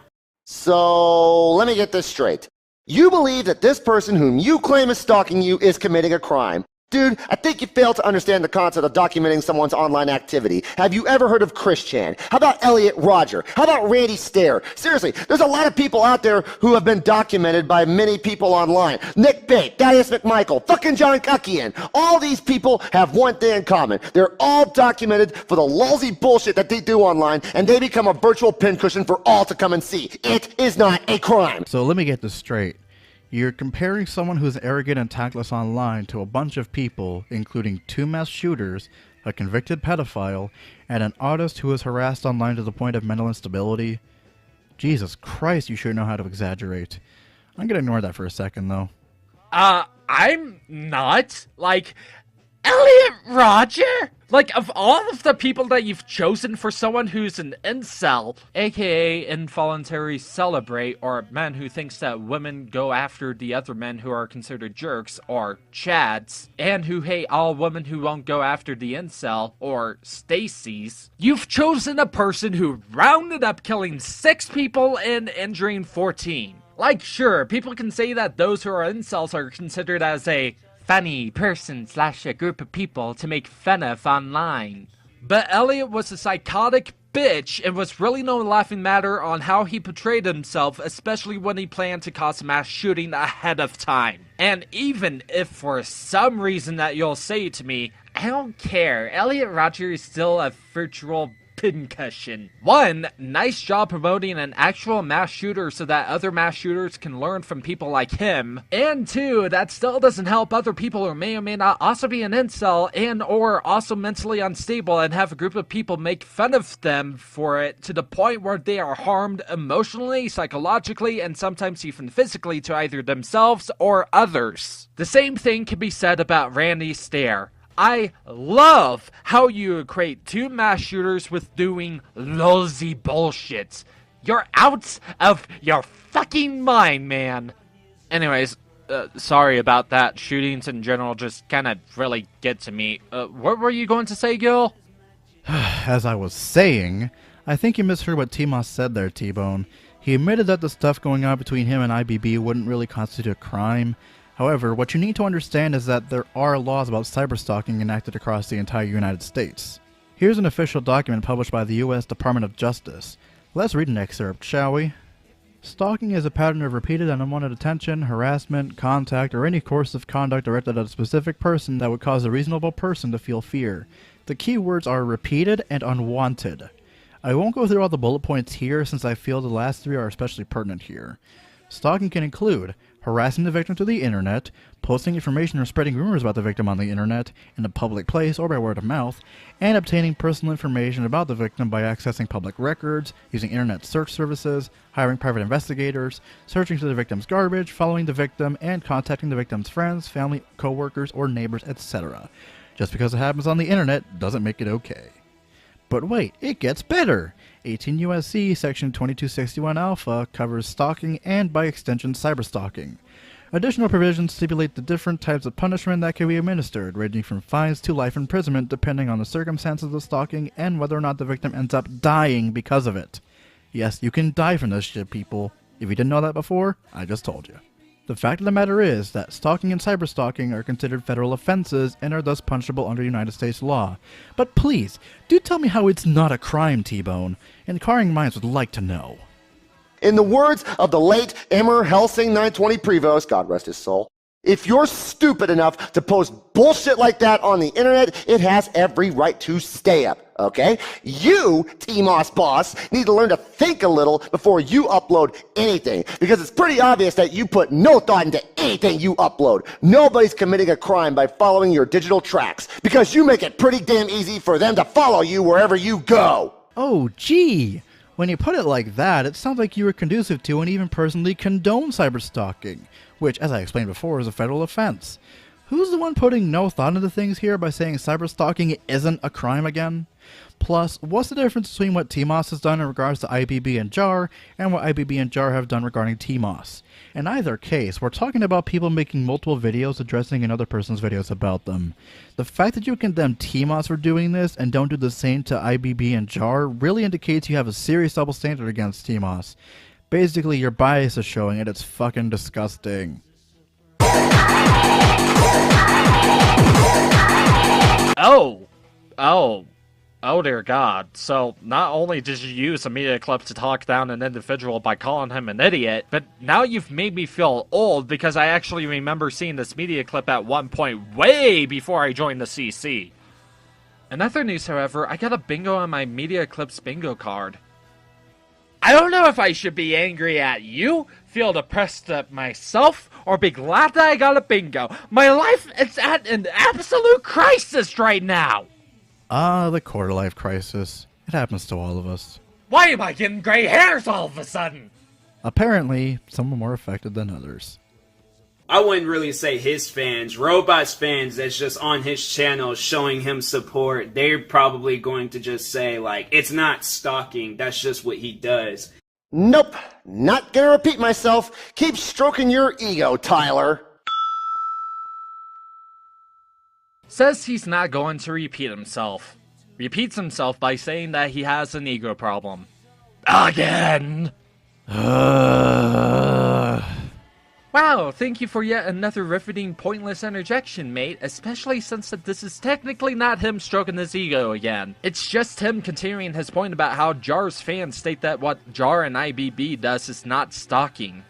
So, let me get this straight. You believe that this person whom you claim is stalking you is committing a crime. Dude, I think you fail to understand the concept of documenting someone's online activity. Have you ever heard of Chris Chan? How about Elliot Roger? How about Randy Stair? Seriously, there's a lot of people out there who have been documented by many people online. Nick Bate, Thaddeus McMichael, fucking John Kuckian. All these people have one thing in common. They're all documented for the lousy bullshit that they do online, and they become a virtual pincushion for all to come and see. It is not a crime. So let me get this straight. You're comparing someone who's arrogant and tactless online to a bunch of people, including 2 mass shooters, a convicted pedophile, and an artist who was harassed online to the point of mental instability? Jesus Christ, you sure know how to exaggerate. I'm gonna ignore that for a second, though. I'm not. Like, Elliot Roger? Like, of all of the people that you've chosen for someone who's an incel, aka involuntary celebrate, or a man who thinks that women go after the other men who are considered jerks, or chads, and who hate all women who won't go after the incel, or Stacy's, you've chosen a person who rounded up killing 6 people and injuring 14. Like, sure, people can say that those who are incels are considered as a funny person / a group of people to make fun of online. But Elliot was a psychotic bitch and was really no laughing matter on how he portrayed himself, especially when he planned to cause mass shooting ahead of time. And even if for some reason that you'll say to me, I don't care, Elliot Roger is still a virtual pincushion. 1, nice job promoting an actual mass shooter so that other mass shooters can learn from people like him. And 2, that still doesn't help other people who may or may not also be an incel and or also mentally unstable and have a group of people make fun of them for it to the point where they are harmed emotionally, psychologically, and sometimes even physically to either themselves or others. The same thing can be said about Randy Stair. I love how you equate two mass shooters with doing lousy bullshit. You're out of your fucking mind, man. Anyways, sorry about that. Shootings in general just kind of really get to me. What were you going to say, Gil? As I was saying, I think you misheard what T-Moss said there, T-Bone. He admitted that the stuff going on between him and IBB wouldn't really constitute a crime. However, what you need to understand is that there are laws about cyberstalking enacted across the entire United States. Here's an official document published by the U.S. Department of Justice. Let's read an excerpt, shall we? Stalking is a pattern of repeated and unwanted attention, harassment, contact, or any course of conduct directed at a specific person that would cause a reasonable person to feel fear. The key words are repeated and unwanted. I won't go through all the bullet points here since I feel the last three are especially pertinent here. Stalking can include harassing the victim through the internet, posting information or spreading rumors about the victim on the internet, in a public place or by word of mouth, and obtaining personal information about the victim by accessing public records, using internet search services, hiring private investigators, searching through the victim's garbage, following the victim, and contacting the victim's friends, family, co-workers, or neighbors, etc. Just because it happens on the internet doesn't make it okay. But wait, it gets better! 18 U.S.C. Section 2261 Alpha covers stalking and, by extension, cyberstalking. Additional provisions stipulate the different types of punishment that can be administered, ranging from fines to life imprisonment depending on the circumstances of stalking and whether or not the victim ends up dying because of it. Yes, you can die from this shit, people. If you didn't know that before, I just told you. The fact of the matter is that stalking and cyberstalking are considered federal offenses and are thus punishable under United States law. But please, do tell me how it's not a crime, T-Bone. Inquiring minds would like to know. In the words of the late Emmer Helsing 920 Prevost, God rest his soul, if you're stupid enough to post bullshit like that on the internet, it has every right to stay up, okay? You, T-Moss boss, need to learn to think a little before you upload anything, because it's pretty obvious that you put no thought into anything you upload. Nobody's committing a crime by following your digital tracks, because you make it pretty damn easy for them to follow you wherever you go. Oh, gee! When you put it like that, it sounds like you were conducive to and even personally condone cyberstalking, which, as I explained before, is a federal offense. Who's the one putting no thought into things here by saying cyberstalking isn't a crime again? Plus, what's the difference between what T-Moss has done in regards to IBB and JAR, and what IBB and JAR have done regarding T-Moss? In either case, we're talking about people making multiple videos addressing another person's videos about them. The fact that you condemn T-Moss for doing this and don't do the same to IBB and JAR really indicates you have a serious double standard against T-Moss. Basically, your bias is showing and it's fucking disgusting. Oh dear God. So, not only did you use a media clip to talk down an individual by calling him an idiot, but now you've made me feel old because I actually remember seeing this media clip at one point way before I joined the CC. In other news, however, I got a bingo on my media clips bingo card. I don't know if I should be angry at you, feel depressed at myself, or be glad that I got a bingo. My life is at an absolute crisis right now! The quarter-life crisis. It happens to all of us. Why am I getting gray hairs all of a sudden? Apparently, some are more affected than others. I wouldn't really say his fans. Robot's fans that's just on his channel showing him support, they're probably going to just say, like, it's not stalking, that's just what he does. Nope, not gonna repeat myself. Keep stroking your ego, Tyler. Says he's not going to repeat himself. Repeats himself by saying that he has an ego problem. Again! Wow, thank you for yet another riveting, pointless interjection, mate, especially since that this is technically not him stroking his ego again. It's just him continuing his point about how JAR's fans state that what JAR and IBB does is not stalking.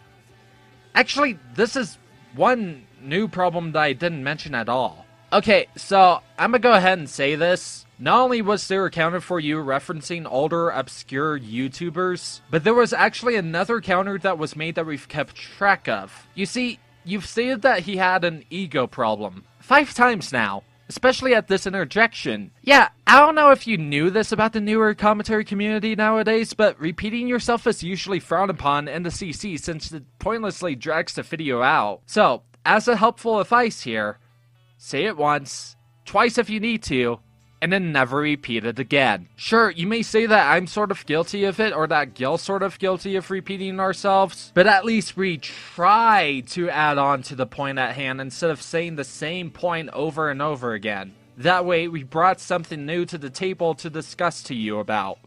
Actually, this is one new problem that I didn't mention at all. Okay, so I'm gonna go ahead and say this. Not only was there a counter for you referencing older, obscure YouTubers, but there was actually another counter that was made that we've kept track of. You see, you've stated that he had an ego problem 5 times now, especially at this interjection. Yeah, I don't know if you knew this about the newer commentary community nowadays, but repeating yourself is usually frowned upon in the CC since it pointlessly drags the video out. So, as a helpful advice here, say it once, twice if you need to, and then never repeat it again. Sure, you may say that I'm sort of guilty of it, or that Gil's sort of guilty of repeating ourselves, but at least we try to add on to the point at hand instead of saying the same point over and over again. That way, we brought something new to the table to discuss to you about.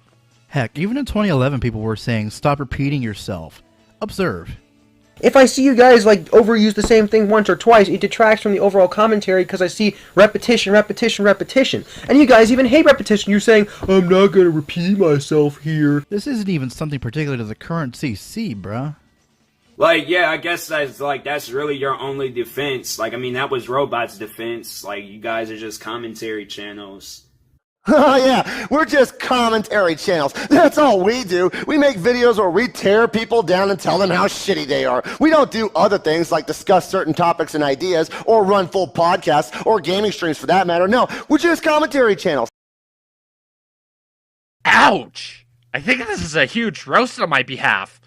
Heck, even in 2011 people were saying, stop repeating yourself. Observe. If I see you guys like overuse the same thing once or twice, it detracts from the overall commentary because I see repetition, repetition, repetition. And you guys even hate repetition. You're saying, I'm not going to repeat myself here. This isn't even something particular to the current CC, bruh. Like, yeah, I guess that's really your only defense. Like, I mean, that was Robot's defense. Like, you guys are just commentary channels. Oh yeah, we're just commentary channels. That's all we do. We make videos where we tear people down and tell them how shitty they are. We don't do other things like discuss certain topics and ideas, or run full podcasts, or gaming streams for that matter. No, we're just commentary channels. Ouch! I think this is a huge roast on my behalf.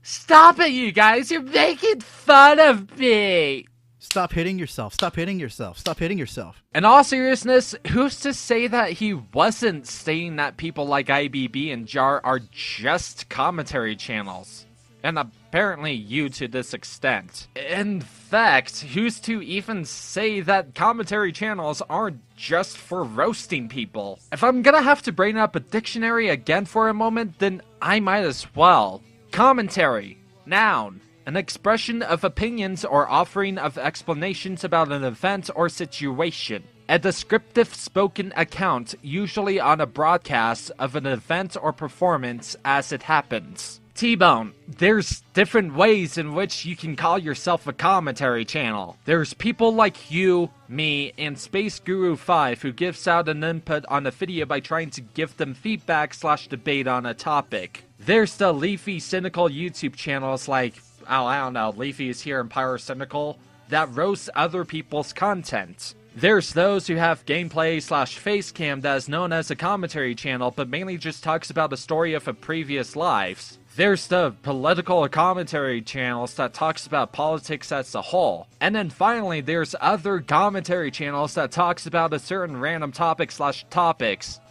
Stop it, you guys! You're making fun of me! Stop hitting yourself. Stop hitting yourself. Stop hitting yourself. In all seriousness, who's to say that he wasn't saying that people like IBB and Jar are just commentary channels? And apparently you to this extent. In fact, who's to even say that commentary channels aren't just for roasting people? If I'm gonna have to bring up a dictionary again for a moment, then I might as well. Commentary. Noun. An expression of opinions or offering of explanations about an event or situation. A descriptive spoken account, usually on a broadcast, of an event or performance as it happens. T-Bone, there's different ways in which you can call yourself a commentary channel. There's people like you, me, and SpaceGuru5 who gives out an input on a video by trying to give them feedback/debate on a topic. There's the leafy, cynical YouTube channels like, oh, I don't know, Leafy is here and Pyrocynical, that roast other people's content. There's those who have gameplay/facecam that is known as a commentary channel, but mainly just talks about the story of a previous lives. There's the political commentary channels that talks about politics as a whole. And then finally, there's other commentary channels that talks about a certain random topics,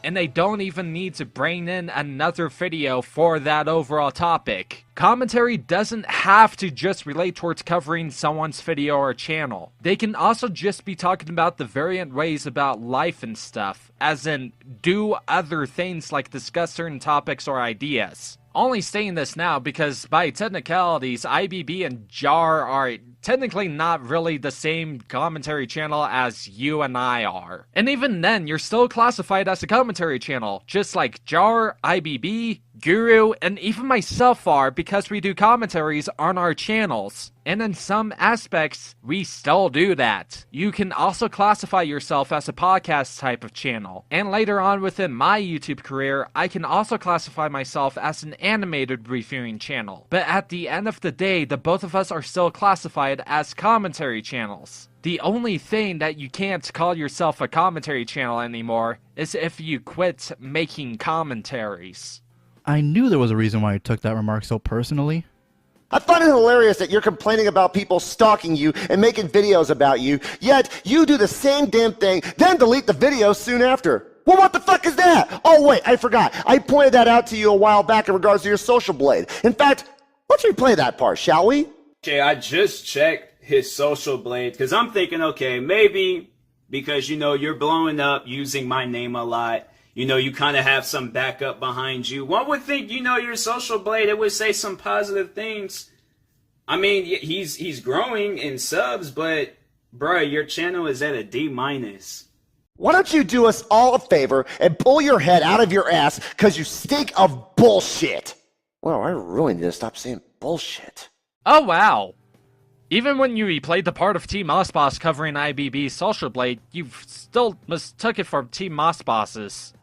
and they don't even need to bring in another video for that overall topic. Commentary doesn't have to just relate towards covering someone's video or channel. They can also just be talking about the variant ways about life and stuff, as in do other things like discuss certain topics or ideas. Only saying this now because by technicalities, IBB and Jar are technically not really the same commentary channel as you and I are. And even then, you're still classified as a commentary channel, just like Jar, IBB, Guru, and even myself are, because we do commentaries on our channels. And in some aspects, we still do that. You can also classify yourself as a podcast type of channel. And later on within my YouTube career, I can also classify myself as an animated reviewing channel. But at the end of the day, the both of us are still classified as commentary channels. The only thing that you can't call yourself a commentary channel anymore is if you quit making commentaries. I knew there was a reason why you took that remark so personally. I find it hilarious that you're complaining about people stalking you and making videos about you, yet you do the same damn thing, then delete the video soon after. Well, what the fuck is that? Oh wait, I forgot. I pointed that out to you a while back in regards to your social blade. In fact, let's replay that part, shall we? Okay, I just checked his social blade, because I'm thinking, okay, maybe because, you know, you're blowing up using my name a lot. You know, you kind of have some backup behind you. One would think, you know, your social blade, it would say some positive things. I mean, he's growing in subs, but, bruh, your channel is at a D-. Why don't you do us all a favor and pull your head out of your ass because you stink of bullshit? Well, I really need to stop saying bullshit. Oh, wow. Even when you replayed the part of Team Mossboss covering IBB's social blade, you still mistook it for Team Mossboss's.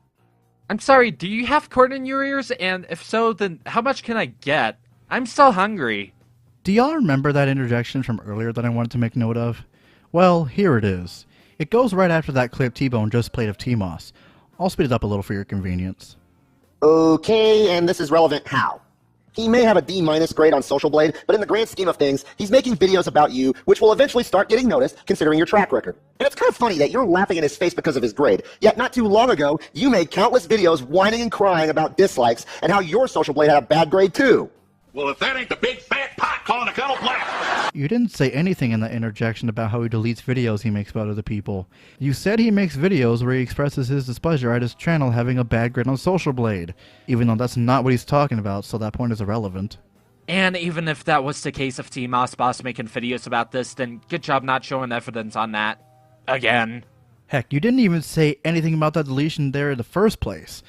I'm sorry, do you have corn in your ears? And if so, then how much can I get? I'm still hungry. Do y'all remember that interjection from earlier that I wanted to make note of? Well, here it is. It goes right after that clip T-Bone just played of T-Moss. I'll speed it up a little for your convenience. Okay, and this is relevant how? He may have a D- grade on Social Blade, but in the grand scheme of things, he's making videos about you, which will eventually start getting noticed, considering your track record. And it's kind of funny that you're laughing in his face because of his grade, yet not too long ago, you made countless videos whining and crying about dislikes and how your Social Blade had a bad grade too. Well, if that ain't the big fat pot calling the kettle black. You didn't say anything in that interjection about how he deletes videos he makes about other people. You said he makes videos where he expresses his displeasure at his channel having a bad grade on Social Blade, even though that's not what he's talking about, so that point is irrelevant. And even if that was the case of TBone2004 making videos about this, then good job not showing evidence on that. Again. Heck, you didn't even say anything about that deletion there in the first place.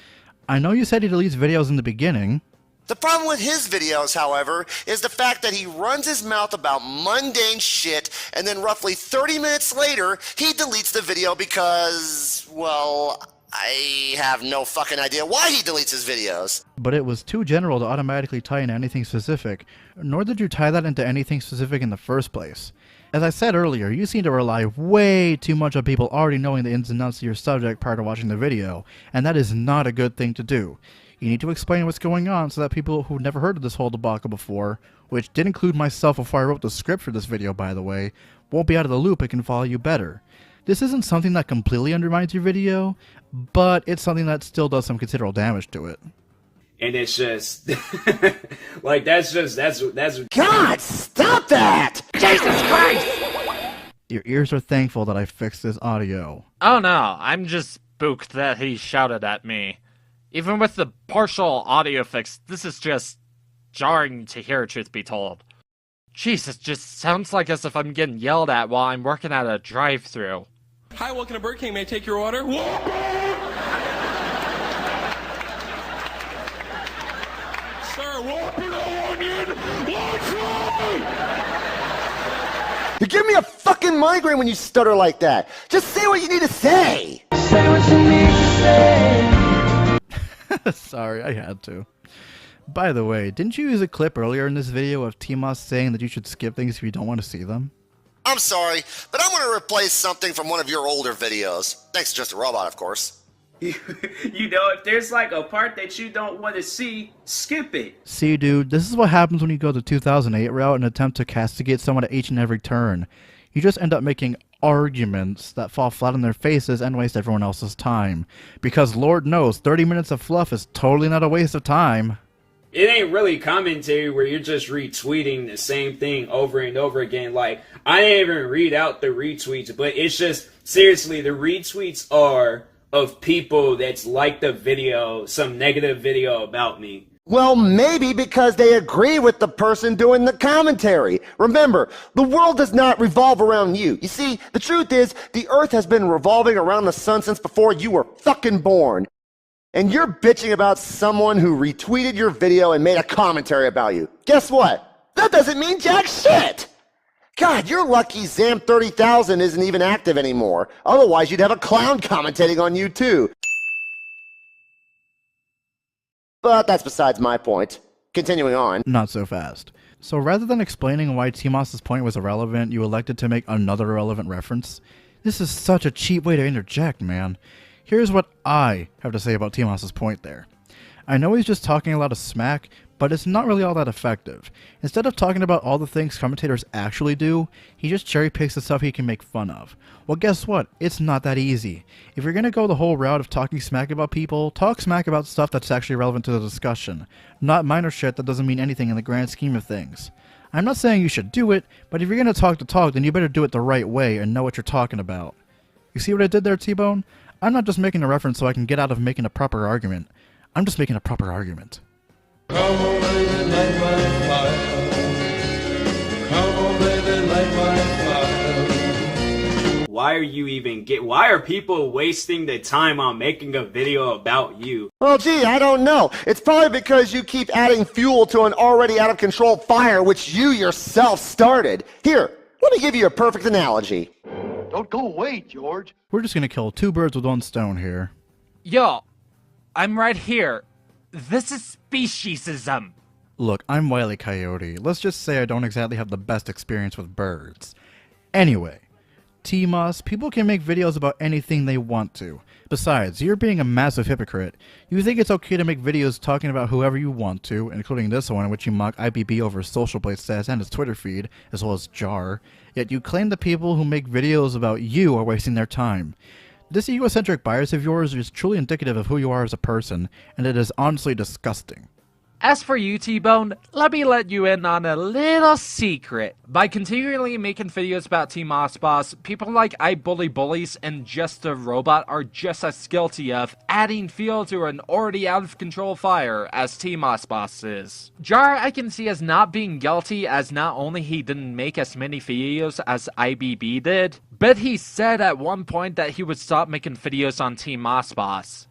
I know you said he deletes videos in the beginning. The problem with his videos, however, is the fact that he runs his mouth about mundane shit, and then roughly 30 minutes later, he deletes the video because, well, I have no fucking idea why he deletes his videos. But it was too general to automatically tie into anything specific, nor did you tie that into anything specific in the first place. As I said earlier, you seem to rely way too much on people already knowing the ins and outs of your subject prior to watching the video, and that is not a good thing to do. You need to explain what's going on so that people who've never heard of this whole debacle before, which did include myself before I wrote the script for this video by the way, won't be out of the loop and can follow you better. This isn't something that completely undermines your video, but it's something that still does some considerable damage to it. And it's just, like, that's. God, stop that! Jesus Christ! Your ears are thankful that I fixed this audio. Oh no, I'm just spooked that he shouted at me. Even with the partial audio fix, this is just jarring to hear, truth be told. Jeez, it just sounds like as if I'm getting yelled at while I'm working at a drive-thru. Hi, welcome to Burger King. May I take your order? Sir, Whopper, no onion, You give me a fucking migraine when you stutter like that. Just say what you need to say. Say what you need to say. Sorry, I had to. By the way, didn't you use a clip earlier in this video of TBone2004 saying that you should skip things if you don't want to see them? I'm sorry, but I'm going to replace something from one of your older videos. Thanks to Just a Robot, of course. You know, if there's like a part that you don't want to see, skip it. See, dude, this is what happens when you go the 2008 route and attempt to castigate someone at each and every turn. You just end up making arguments that fall flat on their faces and waste everyone else's time. Because Lord knows, 30 minutes of fluff is totally not a waste of time. It ain't really commentary where you're just retweeting the same thing over and over again. Like, I didn't even read out the retweets, but it's just, seriously, the retweets are of people that's liked the video, some negative video about me. Well, maybe because they agree with the person doing the commentary. Remember, the world does not revolve around you. You see, the truth is, the Earth has been revolving around the sun since before you were fucking born. And you're bitching about someone who retweeted your video and made a commentary about you. Guess what? That doesn't mean jack shit! God, you're lucky Zam30,000 isn't even active anymore. Otherwise, you'd have a clown commentating on you too. But that's besides my point. Continuing on. Not so fast. So rather than explaining why TBone2004's point was irrelevant, you elected to make another irrelevant reference? This is such a cheap way to interject, man. Here's what I have to say about TBone2004's point there. I know he's just talking a lot of smack, but it's not really all that effective. Instead of talking about all the things commentators actually do, he just cherry picks the stuff he can make fun of. Well, guess what? It's not that easy. If you're gonna go the whole route of talking smack about people, talk smack about stuff that's actually relevant to the discussion, not minor shit that doesn't mean anything in the grand scheme of things. I'm not saying you should do it, but if you're gonna talk the talk, then you better do it the right way and know what you're talking about. You see what I did there, T-Bone? I'm not just making a reference so I can get out of making a proper argument. I'm just making a proper argument. Come on, baby, light my fire. Come on, baby, light my fire. Why are people wasting the time on making a video about you? Well, gee, I don't know. It's probably because you keep adding fuel to an already out of control fire which you yourself started. Here, let me give you a perfect analogy. Don't go away, George. We're just gonna kill two birds with one stone here. Yo, I'm right here. This is speciesism. Look, I'm Wile E. Coyote. Let's just say I don't exactly have the best experience with birds. Anyway, T-Moss, people can make videos about anything they want to. Besides, you're being a massive hypocrite. You think it's okay to make videos talking about whoever you want to, including this one in which you mock IBB over his social blade stats and his Twitter feed, as well as Jar, yet you claim the people who make videos about you are wasting their time. This egocentric bias of yours is truly indicative of who you are as a person, and it is honestly disgusting. As for you, T-Bone, let me let you in on a little secret. By continually making videos about T-Moss, people like I Bully Bullies and Just a Robot are just as guilty of adding fuel to an already out-of-control fire as T-Moss is. Jar I can see as not being guilty, as not only he didn't make as many videos as IBB did, but he said at one point that he would stop making videos on T-Moss.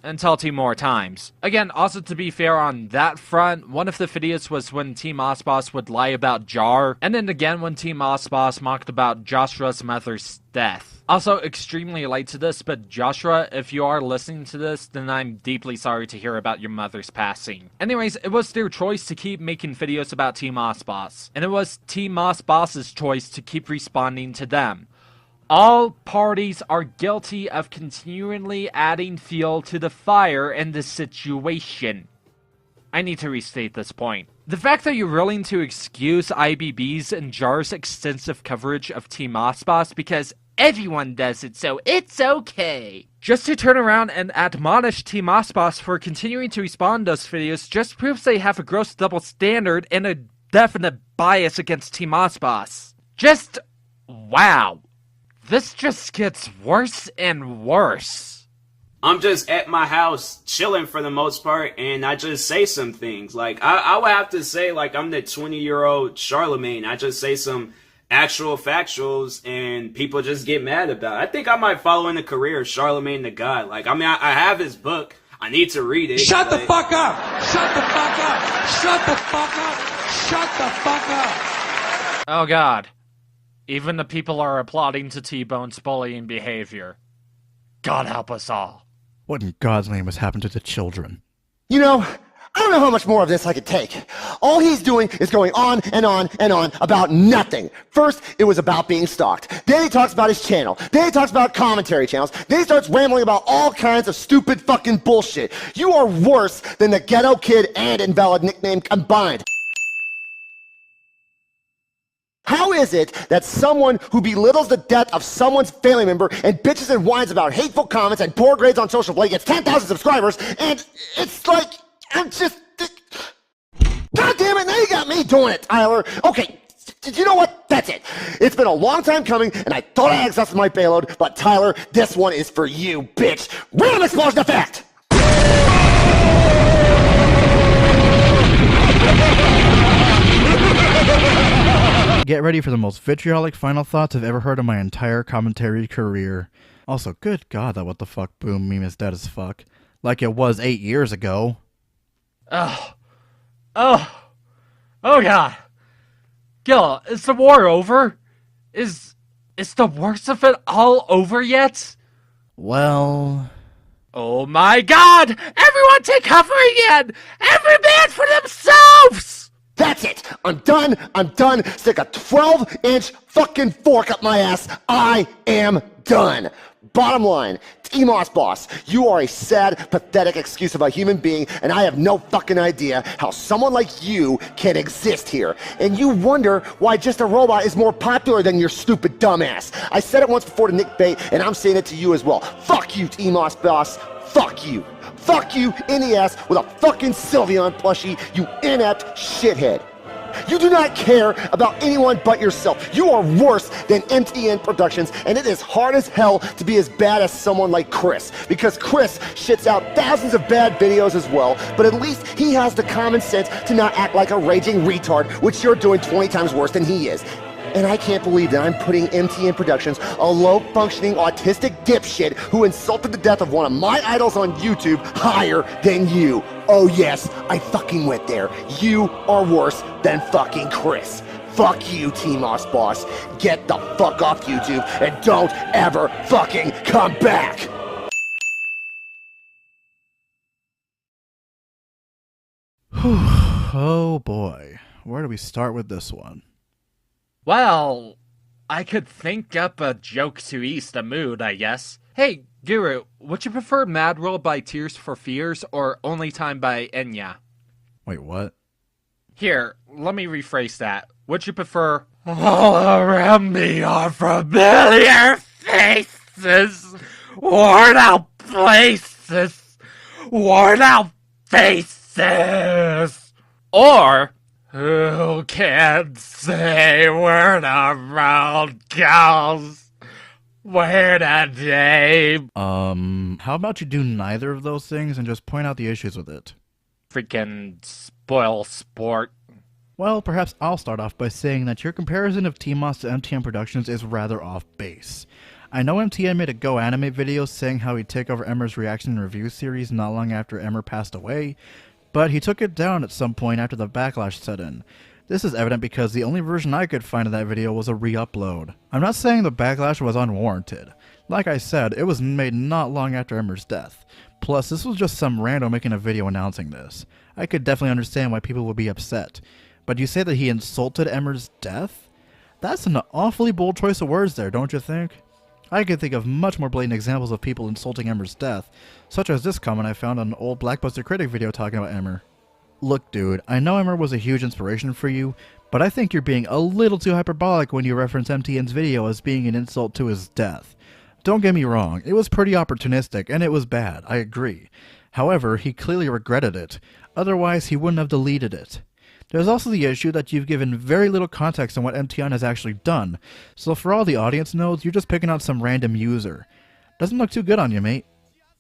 Until 2 more times. Again, also to be fair on that front, one of the videos was when T-Moss would lie about Jar, and then again when T-Moss mocked about Joshua's mother's death. Also, extremely late to this, but Joshua, if you are listening to this, then I'm deeply sorry to hear about your mother's passing. Anyways, it was their choice to keep making videos about T-Moss, and it was T-Moss's choice to keep responding to them. All parties are guilty of continually adding fuel to the fire in this situation. I need to restate this point. The fact that you're willing to excuse IBB's and Jar's extensive coverage of T-Moss because everyone does it, so it's okay. Just to turn around and admonish T-Moss for continuing to respond to those videos just proves they have a gross double standard and a definite bias against T-Moss. Just, wow. This just gets worse and worse. I'm just at my house chilling for the most part, and I just say some things. Like, I would have to say, like, I'm the 20-year-old Charlemagne. I just say some actual factuals, and people just get mad about it. I think I might follow in the career of Charlemagne the God. Like, I mean, I have his book. I need to read it. Shut the fuck up! Shut the fuck up! Shut the fuck up! Shut the fuck up! Oh god. Even the people are applauding to T-Bone's bullying behavior. God help us all. What in God's name has happened to the children? You know, I don't know how much more of this I could take. All he's doing is going on and on and on about nothing. First, it was about being stalked. Then he talks about his channel. Then he talks about commentary channels. Then he starts rambling about all kinds of stupid fucking bullshit. You are worse than the Ghetto Kid and Invalid nickname combined. How is it that someone who belittles the death of someone's family member and bitches and whines about hateful comments and poor grades on social blade gets 10,000 subscribers, and it's like, I'm just... God damn it, now you got me doing it, Tyler. Okay, you know what? That's it. It's been a long time coming, and I thought I exhausted my payload, but Tyler, this one is for you, bitch. Random explosion effect! Get ready for the most vitriolic final thoughts I've ever heard in my entire commentary career. Also, good god, that what the fuck boom meme is dead as fuck. Like it was 8 years ago. Oh god. Gil, is the war over? Is the worst of it all over yet? Well... Oh my god! Everyone take cover again! Every man for themselves! That's it! I'm done! Stick a 12-inch fucking fork up my ass! I am done! Bottom line, T-Moss boss, you are a sad, pathetic excuse of a human being, and I have no fucking idea how someone like you can exist here. And you wonder why Just a Robot is more popular than your stupid dumbass. I said it once before to Nick Bate, and I'm saying it to you as well. Fuck you, T-Moss boss. Fuck you. Fuck you in the ass with a fucking Sylveon plushie, you inept shithead. You do not care about anyone but yourself. You are worse than MTN Productions, and it is hard as hell to be as bad as someone like Chris, because Chris shits out thousands of bad videos as well, but at least he has the common sense to not act like a raging retard, which you're doing 20 times worse than he is. And I can't believe that I'm putting MTN Productions, a low-functioning autistic dipshit who insulted the death of one of my idols on YouTube, higher than you. Oh yes, I fucking went there. You are worse than fucking Chris. Fuck you, T-Moss boss. Get the fuck off YouTube and don't ever fucking come back. Oh boy, where do we start with this one? Well, I could think up a joke to ease the mood, I guess. Hey, Guru, would you prefer Mad World by Tears for Fears or Only Time by Enya? Wait, what? Here, let me rephrase that. Would you prefer all around me are familiar faces, worn out places, worn out faces, or who can say word around cows? Where today? How about you do neither of those things and just point out the issues with it? Freaking spoil sport. Well, perhaps I'll start off by saying that your comparison of TMOS to MTN Productions is rather off base. I know MTN made a Go Anime video saying how he'd take over Emmer's reaction and review series not long after Emmer passed away, but he took it down at some point after the backlash set in. This is evident because the only version I could find of that video was a re-upload. I'm not saying the backlash was unwarranted. Like I said, it was made not long after Emmer's death. Plus, this was just some rando making a video announcing this. I could definitely understand why people would be upset. But you say that he insulted Emmer's death? That's an awfully bold choice of words there, don't you think? I could think of much more blatant examples of people insulting Emmer's death, such as this comment I found on an old Blackbuster Critic video talking about Emmer. Look dude, I know Emmer was a huge inspiration for you, but I think you're being a little too hyperbolic when you reference MTN's video as being an insult to his death. Don't get me wrong, it was pretty opportunistic and it was bad, I agree. However, he clearly regretted it, otherwise he wouldn't have deleted it. There's also the issue that you've given very little context on what MTN has actually done, so for all the audience knows, you're just picking out some random user. Doesn't look too good on you, mate.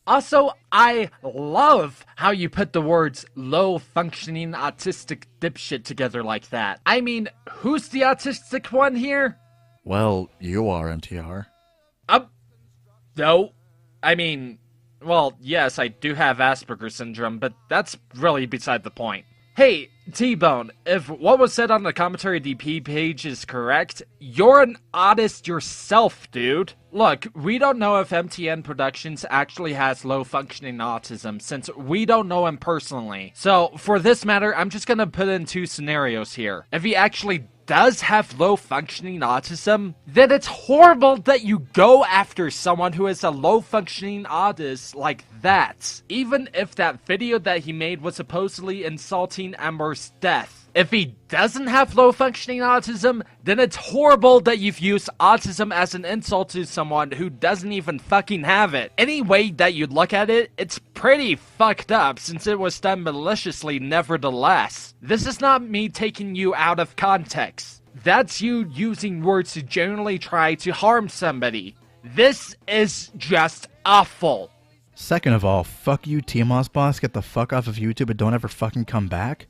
Also, I love how you put the words low-functioning autistic dipshit together like that. I mean, who's the autistic one here? Well, you are, MTR. No. I mean, well, yes, I do have Asperger's syndrome, but that's really beside the point. Hey, T-Bone, if what was said on the Commentary DP page is correct, you're an autist yourself, dude. Look, we don't know if MTN Productions actually has low-functioning autism, since we don't know him personally. So, for this matter, I'm just gonna put in two scenarios here. If he actually does have low-functioning autism, then it's horrible that you go after someone who is a low-functioning autist like that, even if that video that he made was supposedly insulting Emmer's death. If he doesn't have low-functioning autism, then it's horrible that you've used autism as an insult to someone who doesn't even fucking have it. Any way that you look at it, it's pretty fucked up since it was done maliciously nevertheless. This is not me taking you out of context. That's you using words to generally try to harm somebody. This is just awful. Second of all, fuck you TMOS boss, get the fuck off of YouTube and don't ever fucking come back.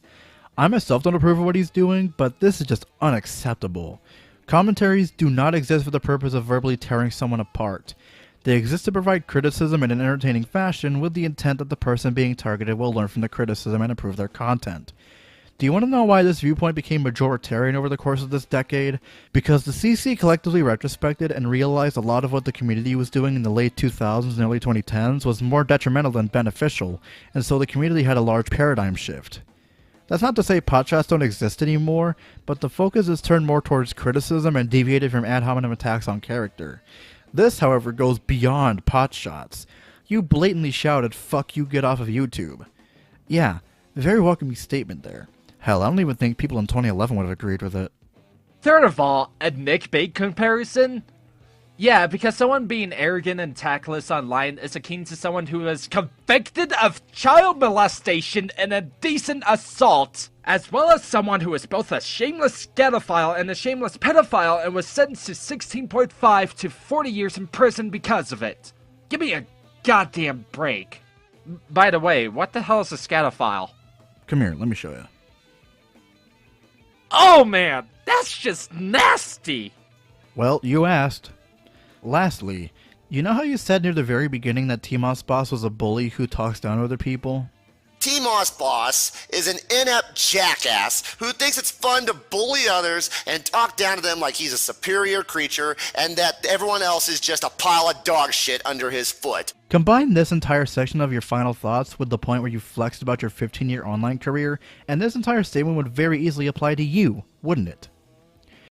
I myself don't approve of what he's doing, but this is just unacceptable. Commentaries do not exist for the purpose of verbally tearing someone apart. They exist to provide criticism in an entertaining fashion with the intent that the person being targeted will learn from the criticism and improve their content. Do you want to know why this viewpoint became majoritarian over the course of this decade? Because the CC collectively retrospected and realized a lot of what the community was doing in the late 2000s and early 2010s was more detrimental than beneficial, and so the community had a large paradigm shift. That's not to say potshots don't exist anymore, but the focus is turned more towards criticism and deviated from ad hominem attacks on character. This, however, goes beyond potshots. You blatantly shouted, "Fuck you, get off of YouTube." Yeah, very welcoming statement there. Hell, I don't even think people in 2011 would have agreed with it. Third of all, a Nick Bait comparison? Yeah, because someone being arrogant and tactless online is akin to someone who is convicted of child molestation and indecent assault, as well as someone who is both a shameless scadophile and a shameless pedophile and was sentenced to 16.5 to 40 years in prison because of it. Give me a goddamn break. By the way, what the hell is a scadophile? Come here, let me show you. Oh man, that's just nasty! Well, you asked. Lastly, you know how you said near the very beginning that TMOS boss was a bully who talks down to other people? TMOS boss is an inept jackass who thinks it's fun to bully others and talk down to them like he's a superior creature and that everyone else is just a pile of dog shit under his foot. Combine this entire section of your final thoughts with the point where you flexed about your 15-year online career, and this entire statement would very easily apply to you, wouldn't it?